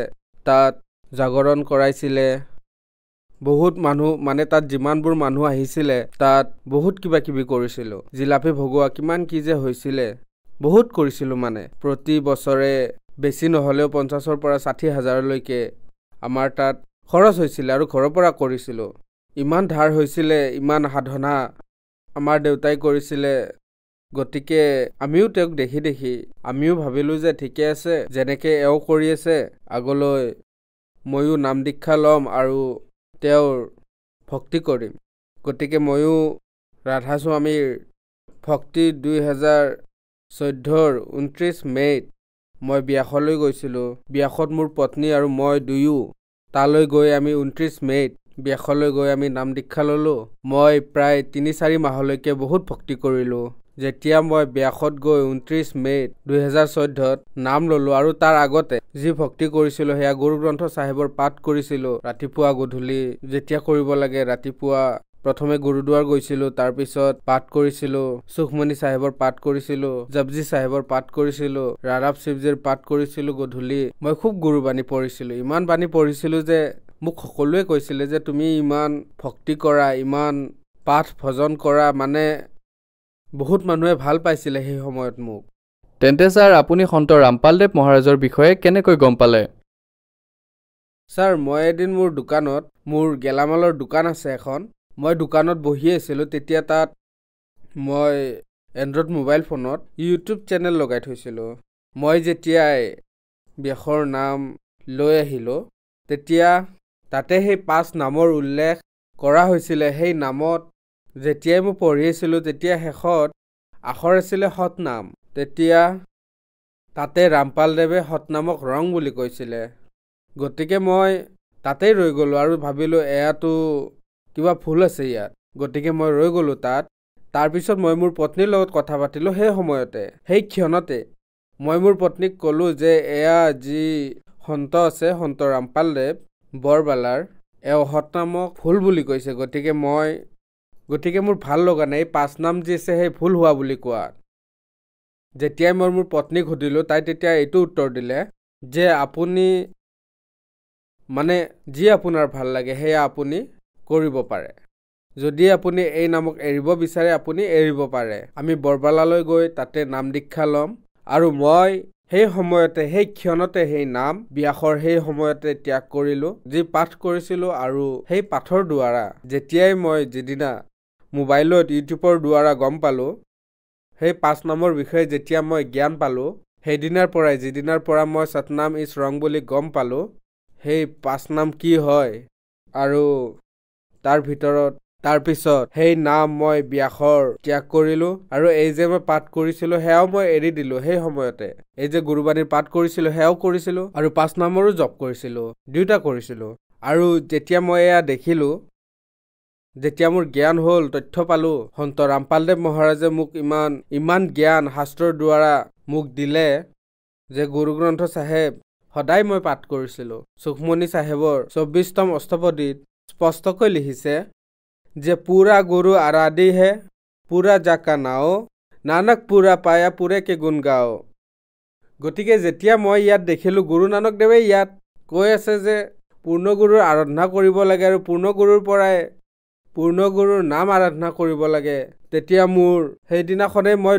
S2: তাত জাগৰণ কৰাইছিলে। বহুত মানুহ মানে তাত যিমানবোৰ মানুহ আহিছিলে তাত বহুত কিবা কিবি কৰিছিলোঁ। জিলাপি ভগোৱা কিমান কি যে হৈছিলে, বহুত কৰিছিলোঁ। মানে প্ৰতি বছৰে বেছি নহ'লেও 50,000 পৰা 60,000লৈকে আমাৰ তাত খৰচ হৈছিলে আৰু ঘৰৰ পৰা কৰিছিলোঁ। ইমান ধাৰ হৈছিলে, ইমান সাধনা আমাৰ দেউতাই কৰিছিলে। গতিকে আমিও তেওঁক দেখি দেখি আমিও ভাবিলোঁ যে ঠিকে আছে, যেনেকৈ এওঁ কৰি আছে আগলৈ ময়ো নাম দীক্ষা ল'ম আৰু তেওঁৰ ভক্তি কৰিম। গতিকে ময়ো ৰাধাস্বামীৰ ভক্তি 2014 29 মে'ত মই ব্যাসলৈ গৈছিলোঁ। ব্যাসত মোৰ পত্নী আৰু মই দুয়ো তালৈ গৈ আমি 29 মে'ত ব্যাসলৈ গৈ আমি নাম দীক্ষা ল'লোঁ। মই প্ৰায় 3-4 মাহলৈকে বহুত ভক্তি কৰিলোঁ। যেতিয়া মই ব্যাসত গৈ 29 মে'ত 2014ত নাম ল'লোঁ, আৰু তাৰ আগতে যি ভক্তি কৰিছিলোঁ সেয়া গুৰু গ্ৰন্থ চাহিবৰ পাঠ কৰিছিলোঁ ৰাতিপুৱা গধূলি। যেতিয়া কৰিব লাগে ৰাতিপুৱা প্ৰথমে গুৰুদ্বাৰ গৈছিলোঁ, তাৰপিছত পাঠ কৰিছিলোঁ, সুখমণি চাহিবৰ পাঠ কৰিছিলোঁ, জপজি চাহিবৰ পাঠ কৰিছিলোঁ, ৰাৰাব শিৱজীৰ পাঠ কৰিছিলোঁ গধূলি। মই খুব গুৰুবাণী পঢ়িছিলোঁ, ইমান বাণী পঢ়িছিলোঁ যে মোক সকলোৱে কৈছিলে যে তুমি ইমান ভক্তি কৰা, ইমান পাঠ ভজন কৰা, মানে বহুত মানুহে ভাল পাইছিলে সেই সময়ত মোক।
S7: তেন্তে ছাৰ, আপুনি সন্ত ৰামপালদেৱ মহাৰাজৰ বিষয়ে কেনেকৈ গম পালে?
S2: ছাৰ, মই এদিন মোৰ দোকানত, মোৰ গেলামালৰ দোকান আছে এখন, মই দোকানত বহি আছিলোঁ। তেতিয়া তাত মই এণ্ড্ৰইড মোবাইল ফোনত ইউটিউব চেনেল লগাই থৈছিলোঁ। মই যেতিয়াই ব্যাসৰ নাম লৈ আহিলোঁ তেতিয়া তাতে সেই 5 নামৰ উল্লেখ কৰা হৈছিলে। সেই নামত যেতিয়াই মই পঢ়ি আছিলোঁ তেতিয়া শেষত আখৰ আছিলে সতনাম। তেতিয়া তাতে ৰামপালদেৱে সতনামক ৰং বুলি কৈছিলে।
S8: গতিকে মই তাতেই ৰৈ গ'লোঁ আৰু ভাবিলোঁ এয়াতো কিবা ভুল আছে ইয়াত। গতিকে মই ৰৈ গ'লোঁ তাত। তাৰপিছত মই মোৰ পত্নীৰ লগত কথা পাতিলোঁ। সেই সময়তে সেই ক্ষণতে মই মোৰ পত্নীক ক'লোঁ যে এয়া যি সন্ত আছে সন্ত ৰামপালদেৱ বৰবালাৰ অহত নামক ভুল বুলি কৈছে। গতিকে মোৰ ভাল লগা নাই। 5 নাম যি আছে সেই ভুল হোৱা বুলি কোৱা। যেতিয়াই মই মোৰ পত্নীক সুধিলোঁ তাই তেতিয়া এইটো উত্তৰ দিলে যে আপুনি মানে যি আপোনাৰ ভাল লাগে সেয়া আপুনি কৰিব পাৰে। যদি আপুনি এই নামক এৰিব বিচাৰে আপুনি এৰিব পাৰে। আমি বৰবালালৈ গৈ তাতে নাম দীক্ষা ল'ম। আৰু মই সেই সময়তে সেই ক্ষণতে সেই নাম ব্যাসৰ সেই সময়তে ত্যাগ কৰিলোঁ যি পাঠ কৰিছিলোঁ। আৰু সেই পাঠৰ দ্বাৰা যেতিয়াই মই যিদিনা মোবাইলত ইউটিউবৰ দ্বাৰা গম পালোঁ সেই 5 নামৰ বিষয়ে যেতিয়া মই জ্ঞান পালোঁ সেইদিনাৰ পৰাই যিদিনাৰ পৰা মই সতনাম ইজ ৰং বুলি গম পালোঁ সেই 5 নাম কি হয় আৰু তাৰপিছত সেই নাম মই ব্যাসৰ ত্যাগ কৰিলোঁ। আৰু এই যে মই পাঠ কৰিছিলোঁ সেয়াও মই এৰি দিলোঁ। সেই সময়তে এই যে গুৰুবাণীৰ পাঠ কৰিছিলোঁ সেয়াও কৰিছিলোঁ আৰু 5 নামৰো জপ কৰিছিলোঁ। 2টা কৰিছিলোঁ। আৰু যেতিয়া মই এয়া দেখিলোঁ যেতিয়া মোৰ জ্ঞান হ'ল তথ্য পালোঁ সন্ত ৰামপালদেৱ মহাৰাজে মোক ইমান জ্ঞান শাস্ত্ৰৰ দ্বাৰা মোক দিলে যে গুৰুগ্ৰন্থ চাহেব সদায় মই পাঠ কৰিছিলোঁ। সুখমণি চাহেবৰ 24তম অষ্টপদীত স্পষ্টকৈ লিখিছে যে পুৰা গুৰু আৰাধি হে পুৰা জাকা নাও নানক পুৰা পায়া পুৰে কে গুণ গাও। গতিকে যেতিয়া মই ইয়াত দেখিলোঁ গুৰু নানক দেৱে ইয়াত কৈ আছে যে পূৰ্ণ গুৰুৰ আৰাধনা কৰিব লাগে আৰু পূৰ্ণ গুৰুৰ পৰাই পূৰ্ণ গুৰুৰ নাম আৰাধনা কৰিব লাগে, তেতিয়া মোৰ সেইদিনাখনেই মই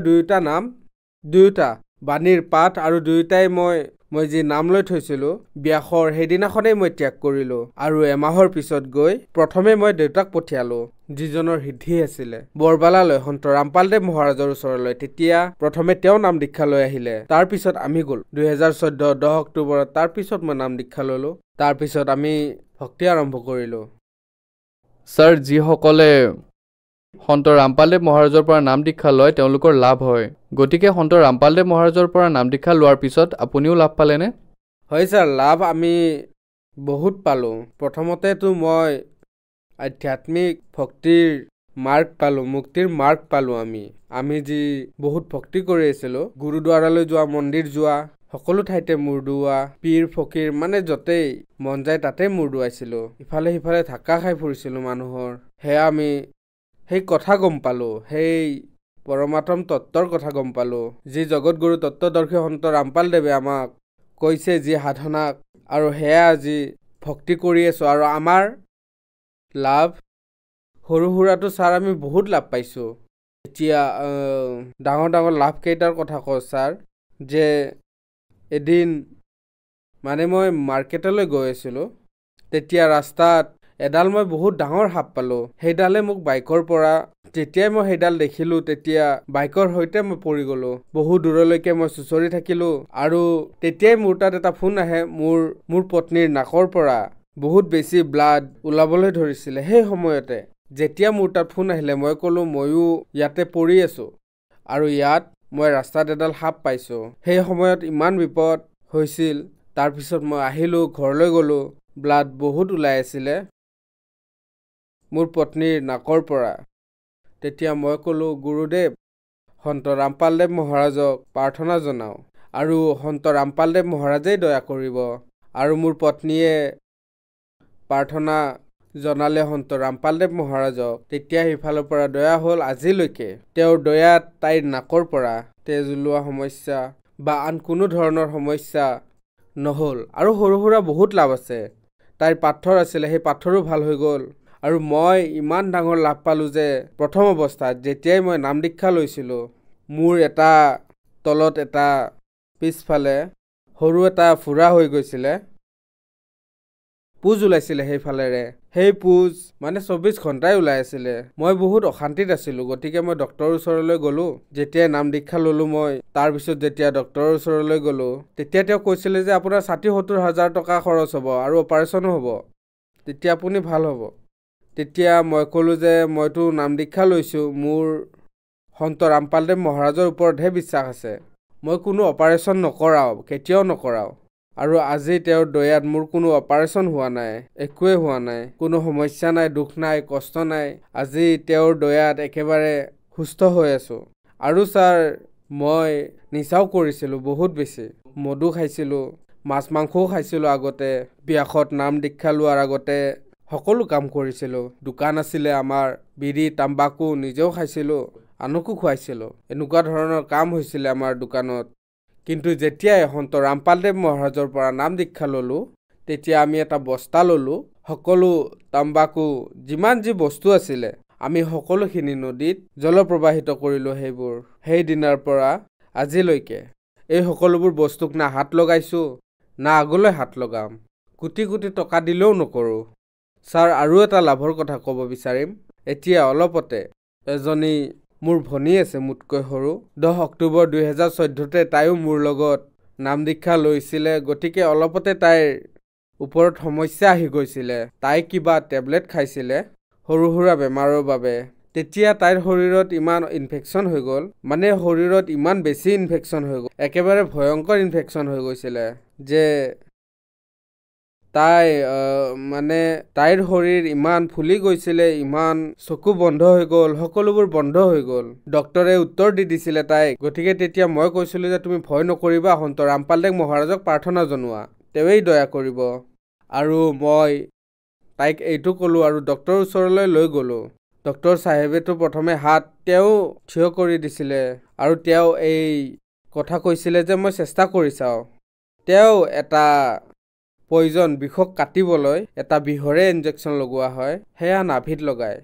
S8: 2টা বাণীৰ পাঠ আৰু 2টাই মই যি নাম লৈ থৈছিলোঁ ব্যাসৰ সেইদিনাখনেই মই ত্যাগ কৰিলোঁ। আৰু এমাহৰ পিছত গৈ প্ৰথমে মই দেউতাক পঠিয়ালোঁ যিজনৰ সিদ্ধি আছিলে বৰবালালৈ সন্ত ৰামপালদেৱ মহাৰাজৰ ওচৰলৈ। তেতিয়া প্ৰথমে তেওঁ নাম দীক্ষা লৈ আহিলে। তাৰপিছত আমি গ'লোঁ 2014 10 অক্টোবৰত। তাৰপিছত মই নাম দীক্ষা ল'লোঁ। তাৰপিছত আমি ভক্তি আৰম্ভ কৰিলোঁ।
S7: ছাৰ, যিসকলে সন্ত ৰামপালদেৱ মহাৰাজৰ পৰা নাম দীক্ষা লয় তেওঁলোকৰ লাভ হয়। গতিকে সন্ত ৰামপালদেৱ মহাৰাজৰ পৰা নাম দীক্ষা লোৱাৰ পিছত আপুনিও লাভ পালেনে?
S8: হয় ছাৰ, লাভ আমি বহুত পালোঁ। প্ৰথমতেতো মই আধ্যাত্মিক ভক্তিৰ মাৰ্গ পালোঁ, মুক্তিৰ মাৰ্গ পালোঁ। আমি যি বহুত ভক্তি কৰি আছিলোঁ গুৰুদ্বাৰালৈ যোৱা মন্দিৰ যোৱা সকলো ঠাইতে মূৰ দোৱা পীৰ ফকীৰ মানে য'তেই মন যায় তাতে মূৰ দোৱাইছিলোঁ। ইফালে সিফালে ধাক্কা খাই ফুৰিছিলোঁ মানুহৰ। সেয়া আমি সেই কথা গম পালোঁ, সেই পৰমাত্ম তত্ত্বৰ কথা গম পালোঁ যি জগতগুৰু তত্ত্বদৰ্শী সন্ত ৰামপালদেৱে আমাক কৈছে যি সাধনাক। আৰু সেয়া আজি ভক্তি কৰি আছোঁ। আৰু আমাৰ লাভ সৰু সুৰাটো ছাৰ আমি বহুত লাভ পাইছোঁ। এতিয়া ডাঙৰ লাভ কেইটাৰ কথা কওঁ ছাৰ, যে এদিন মানে মই মাৰ্কেটলৈ গৈ আছিলোঁ। তেতিয়া ৰাস্তাত এডাল মই বহুত ডাঙৰ সাপ পালোঁ। সেইডালে মোক বাইকৰ পৰা যেতিয়াই মই সেইডাল দেখিলোঁ তেতিয়া বাইকৰ সৈতে মই পৰি গ'লোঁ। বহু দূৰলৈকে মই চুঁচৰি থাকিলোঁ। আৰু তেতিয়াই মোৰ তাত এটা ফোন আহে মোৰ পত্নীৰ নাকৰ পৰা বহুত বেছি ব্লাড ওলাবলৈ ধৰিছিলে। সেই সময়তে যেতিয়া মোৰ তাত ফোন আহিলে মই ক'লোঁ ময়ো ইয়াতে পৰি আছোঁ আৰু ইয়াত মই ৰাস্তাত এডাল সাপ পাইছোঁ। সেই সময়ত ইমান বিপদ হৈছিল। তাৰপিছত মই আহিলোঁ, ঘৰলৈ গ'লোঁ। ব্লাড বহুত ওলাই আছিলে মোৰ পত্নীৰ নাকৰ পৰা। তেতিয়া মই ক'লোঁ গুৰুদেৱ সন্ত ৰামপালদেৱ মহাৰাজক প্ৰাৰ্থনা জনাওঁ আৰু সন্ত ৰামপালদেৱ মহাৰাজেই দয়া কৰিব। আৰু মোৰ পত্নীয়ে প্ৰাৰ্থনা জনালে সন্ত ৰামপালদেৱ মহাৰাজক। তেতিয়া সিফালৰ পৰা দয়া হ'ল। আজিলৈকে তেওঁৰ দয়াত তাইৰ নাকৰ পৰা তেজ ওলোৱা সমস্যা বা আন কোনো ধৰণৰ সমস্যা নহ'ল। আৰু সৰু সুৰা বহুত লাভ আছে। তাইৰ পাথৰ আছিলে সেই পাথৰো ভাল হৈ গ'ল। আৰু মই ইমান ডাঙৰ লাভ পালোঁ যে প্ৰথম অৱস্থাত যেতিয়াই মই নাম দীক্ষা লৈছিলোঁ মোৰ এটা তলত এটা পিছফালে সৰু এটা ফুৰা হৈ গৈছিলে, পুজ ওলাইছিলে সেইফালেৰে। সেই পুজ মানে 24 ঘণ্টাই ওলাই আছিলে। মই বহুত অশান্তিত আছিলোঁ। গতিকে মই ডক্তৰৰ ওচৰলৈ গ'লোঁ। যেতিয়াই নাম দীক্ষা ল'লোঁ মই তাৰপিছত যেতিয়া ডক্তৰৰ ওচৰলৈ গ'লোঁ তেতিয়া তেওঁ কৈছিলে যে আপোনাৰ 60-70 হাজাৰ টকা খৰচ হ'ব আৰু অপাৰেশ্যনো হ'ব, তেতিয়া আপুনি ভাল হ'ব। তেতিয়া মই ক'লোঁ যে মইতো নাম দীক্ষা লৈছোঁ, মোৰ সন্ত ৰামপালদেৱ মহাৰাজৰ ওপৰতহে বিশ্বাস আছে, মই কোনো অপাৰেশ্যন নকৰাওঁ, কেতিয়াও নকৰাওঁ। আৰু আজি তেওঁৰ দয়াত মোৰ কোনো অপাৰেশ্যন হোৱা নাই, একোৱে হোৱা নাই, কোনো সমস্যা নাই, দুখ নাই, কষ্ট নাই। আজি তেওঁৰ দয়াত একেবাৰে সুস্থ হৈ আছোঁ। আৰু ছাৰ মই নিচাও কৰিছিলোঁ বহুত বেছি, মদো খাইছিলোঁ, মাছ মাংসও খাইছিলোঁ আগতে, বিয়াখত নাম দীক্ষা লোৱাৰ আগতে সকলো কাম কৰিছিলোঁ। দোকান আছিলে আমাৰ, বিড়ি তাম্বাকু নিজেও খাইছিলোঁ, আনকো খুৱাইছিলোঁ। এনেকুৱা ধৰণৰ কাম হৈছিলে আমাৰ দোকানত। কিন্তু যেতিয়াই সন্ত ৰামপালদেৱ মহাৰাজৰ পৰা নাম দীক্ষা ল'লোঁ, তেতিয়া আমি এটা বস্তা ল'লোঁ, সকলো তাম্বাকু যিমান যি বস্তু আছিলে আমি সকলোখিনি নদীত জলপ্ৰবাহিত কৰিলোঁ। সেইবোৰ সেই দিনাৰ পৰা আজিলৈকে এই সকলোবোৰ বস্তুক না হাত লগাইছোঁ, না আগলৈ হাত লগাম, কোটি কোটি টকা দিলেও নকৰোঁ। ছাৰ আৰু এটা লাভৰ কথা ক'ব বিচাৰিম। এতিয়া অলপতে এজনী মোৰ ভনী আছে মোতকৈ সৰু, 10 অক্টোবৰ 2014 তাইও মোৰ লগত নাম দীক্ষা লৈছিলে। গতিকে অলপতে তাইৰ ওপৰত সমস্যা আহি গৈছিলে। তাই কিবা টেবলেট খাইছিলে সৰু সুৰা বেমাৰৰ বাবে। তেতিয়া তাইৰ শৰীৰত ইমান ইনফেকশ্যন হৈ গ'ল, মানে শৰীৰত ইমান বেছি ইনফেকশ্যন হৈ গ'ল, একেবাৰে ভয়ংকৰ ইনফেকশ্যন হৈ গৈছিলে যে তাই মানে তাইৰ শৰীৰ ইমান ফুলি গৈছিলে, ইমান চকু বন্ধ হৈ গ'ল, সকলোবোৰ বন্ধ হৈ গ'ল। ডক্টৰে উত্তৰ দি দিছিলে তাইক। গতিকে তেতিয়া মই কৈছিলোঁ যে তুমি ভয় নকৰিবা, সন্ত ৰামপালদেৱ মহাৰাজক প্ৰাৰ্থনা জনোৱা, তেওঁৱেই দয়া কৰিব। আৰু মই তাইক এইটো ক'লোঁ আৰু ডক্টৰৰ ওচৰলৈ লৈ গ'লোঁ। ডক্টৰ চাহেবেতো প্ৰথমে হাত তেওঁ থিয় কৰি দিছিলে আৰু তেওঁ এই কথা কৈছিলে যে মই চেষ্টা কৰি চাওঁ। তেওঁ এটা পয়জন বিষক কাটিবলৈ এটা বিষৰে ইনজেকশ্যন লগোৱা হয়, সেয়া নাভিত লগায়।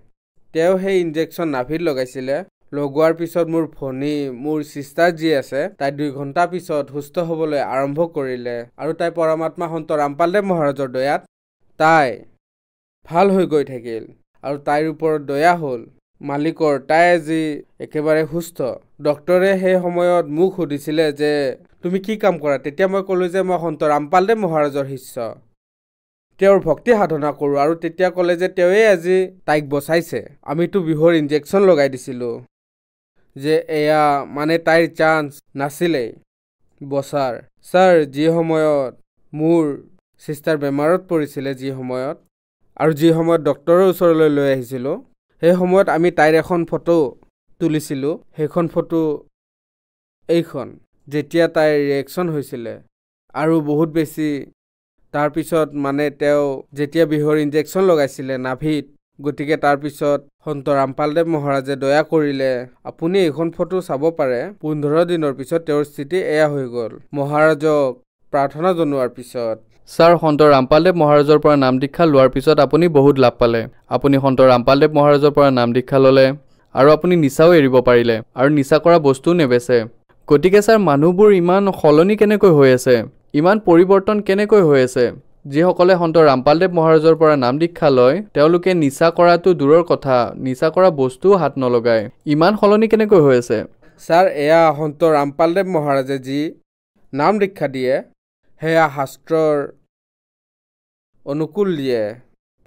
S8: তেওঁ সেই ইনজেকশ্যন নাভিত লগাইছিলে। লগোৱাৰ পিছত মোৰ ভনী, মোৰ চিষ্টাৰ যি আছে, তাই 2 ঘণ্টা পিছত সুস্থ হ'বলৈ আৰম্ভ কৰিলে। আৰু তাই পৰমাত্মা সন্ত ৰামপালদেৱ মহাৰাজৰ দয়াত তাই ভাল হৈ গৈ থাকিল আৰু তাইৰ ওপৰত দয়া হ'ল মালিকৰ। তাই আজি একেবাৰে সুস্থ। ডক্টৰে সেই সময়ত মোক সুধিছিলে যে তুমি কি কাম কৰা? তেতিয়া মই ক'লোঁ যে মই সন্ত ৰামপালদেৱ মহাৰাজৰ শিষ্য, তেওঁৰ ভক্তি সাধনা কৰোঁ। আৰু তেতিয়া ক'লে যে তেওঁৱেই আজি তাইক বচাইছে। আমিতো বিষৰ ইনজেকশ্যন লগাই দিছিলোঁ যে এয়া মানে তাইৰ চান্স নাছিলেই বচাৰ। ছাৰ যি সময়ত মোৰ চিষ্টাৰ বেমাৰত পৰিছিলে, যি সময়ত আৰু যি সময়ত ডক্টৰৰ ওচৰলৈ লৈ আহিছিলোঁ, সেই সময়ত আমি তাইৰ এখন ফটো তুলিছিলোঁ। সেইখন ফটো এইখন, যেতিয়া তাইৰ ৰিয়েকশ্যন হৈছিলে আৰু বহুত বেছি। তাৰপিছত মানে তেওঁ যেতিয়া বিষৰ ইনজেকশ্যন লগাইছিলে নাভিত, গতিকে তাৰপিছত সন্ত ৰামপালদেৱ মহাৰাজে দয়া কৰিলে। আপুনি এইখন ফটো চাব পাৰে। 15 দিনৰ পিছত তেওঁৰ স্থিতি এয়া হৈ গ'ল মহাৰাজক প্ৰাৰ্থনা জনোৱাৰ পিছত।
S7: ছাৰ, সন্ত ৰামপালদেৱ মহাৰাজৰ পৰা নাম দীক্ষা লোৱাৰ পিছত আপুনি বহুত লাভ পালে। আপুনি সন্ত ৰামপালদেৱ মহাৰাজৰ পৰা নাম দীক্ষা ল'লে আৰু আপুনি নিচাও এৰিব পাৰিলে আৰু নিচা কৰা বস্তুও নেবেচে। গতিকে ছাৰ, মানুহবোৰ ইমান সলনি কেনেকৈ হৈ আছে, ইমান পৰিৱৰ্তন কেনেকৈ হৈ আছে? যিসকলে সন্ত ৰামপালদেৱ মহাৰাজৰ পৰা নাম দীক্ষা লয়, তেওঁলোকে নিচা কৰাটো দূৰৰ কথা, নিচা কৰা বস্তুও হাত নলগায়। ইমান সলনি কেনেকৈ হৈ আছে?
S8: ছাৰ, এয়া সন্ত ৰামপালদেৱ মহাৰাজে যি নাম দীক্ষা দিয়ে, সেয়া শাস্ত্ৰৰ অনুকূল দিয়ে।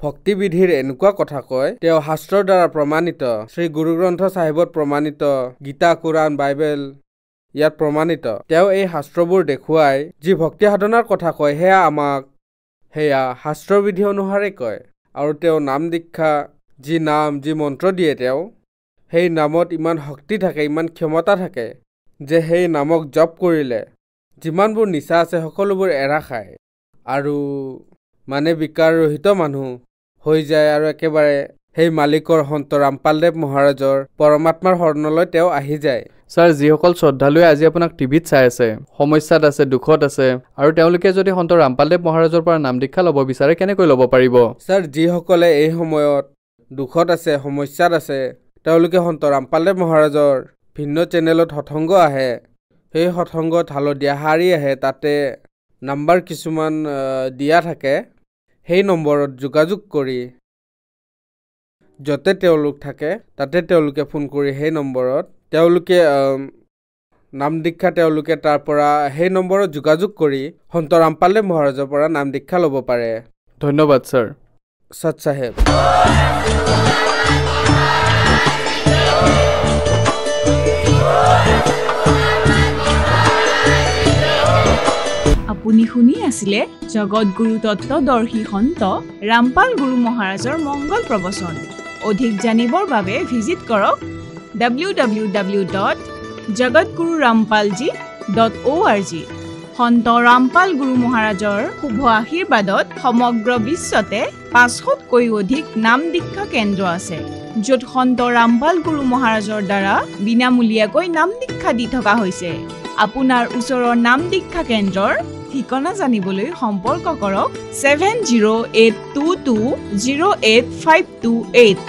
S8: ভক্তিবিধিৰ এনেকুৱা কথা কয়, তেওঁ শাস্ত্ৰৰ দ্বাৰা প্ৰমাণিত, শ্ৰী গুৰু গ্ৰন্থ চাহিবত প্ৰমাণিত, গীতা, কোৰাণ, বাইবেল ইয়াত প্ৰমাণিত। তেওঁ এই শাস্ত্ৰবোৰ দেখুৱাই যি ভক্তি সাধনাৰ কথা কয়, সেয়া শাস্ত্ৰৰ বিধি অনুসাৰে কয়। আৰু তেওঁ নাম দীক্ষা যি নাম, যি মন্ত্ৰ দিয়ে, তেওঁ সেই নামত ইমান শক্তি থাকে, ইমান ক্ষমতা থাকে যে সেই নামক জপ কৰিলে যিমানবোৰ নিচা আছে সকলোবোৰ এৰা খায় আৰু মানে বিকাৰ ৰহিত মানুহ হৈ যায় আৰু একেবাৰে সেই মালিকৰ সন্ত ৰামপালদেৱ মহাৰাজৰ পৰমাত্মাৰ শৰণলৈ তেওঁ আহি যায়।
S7: ছাৰ, যিসকল শ্ৰদ্ধালুৱে আজি আপোনাক টিভিত চাই আছে, সমস্যাত আছে, দুখত আছে, আৰু তেওঁলোকে যদি সন্ত ৰামপালদেৱ মহাৰাজৰ পৰা নাম দীক্ষা ল'ব বিচাৰে, কেনেকৈ ল'ব পাৰিব?
S8: ছাৰ, যিসকলে এই সময়ত দুখত আছে, সমস্যাত আছে, তেওঁলোকে সন্ত ৰামপালদেৱ মহাৰাজৰ ভিন্ন চেনেলত সৎসংগ আহে। সেই সৎসংগত হালধীয়া শাৰী আহে, তাতে নাম্বাৰ কিছুমান দিয়া থাকে। সেই নম্বৰত যোগাযোগ কৰি য'তে তেওঁলোক থাকে তাতে তেওঁলোকে ফোন কৰি সেই নম্বৰত তেওঁলোকে নাম দীক্ষা তেওঁলোকে তাৰ পৰা সেই নম্বৰত যোগাযোগ কৰি সন্ত ৰামপালদেৱ মহাৰাজৰ পৰা নাম দীক্ষা ল'ব পাৰে।
S7: ধন্যবাদ ছাৰ।
S8: সৎ চাহেব।
S9: আপুনি শুনি আছিলে জগতগুৰু তত্ত্বদৰ্শী সন্ত ৰামপাল গুৰু মহাৰাজৰ মংগল প্ৰবচন। অধিক জানিবৰ বাবে ভিজিট কৰক www.jagatgururampalji.org। সন্ত ৰামপাল গুৰু মহাৰাজৰ শুভ আশীৰ্বাদত সমগ্ৰ বিশ্বতে 500তকৈ অধিক নাম দীক্ষা কেন্দ্ৰ আছে, য'ত সন্ত ৰামপাল গুৰু মহাৰাজৰ দ্বাৰা বিনামূলীয়াকৈ নাম দীক্ষা দি থকা হৈছে। আপোনাৰ ওচৰৰ নাম দীক্ষা কেন্দ্ৰৰ ঠিকনা জানিবলৈ সম্পৰ্ক কৰক 7082208528।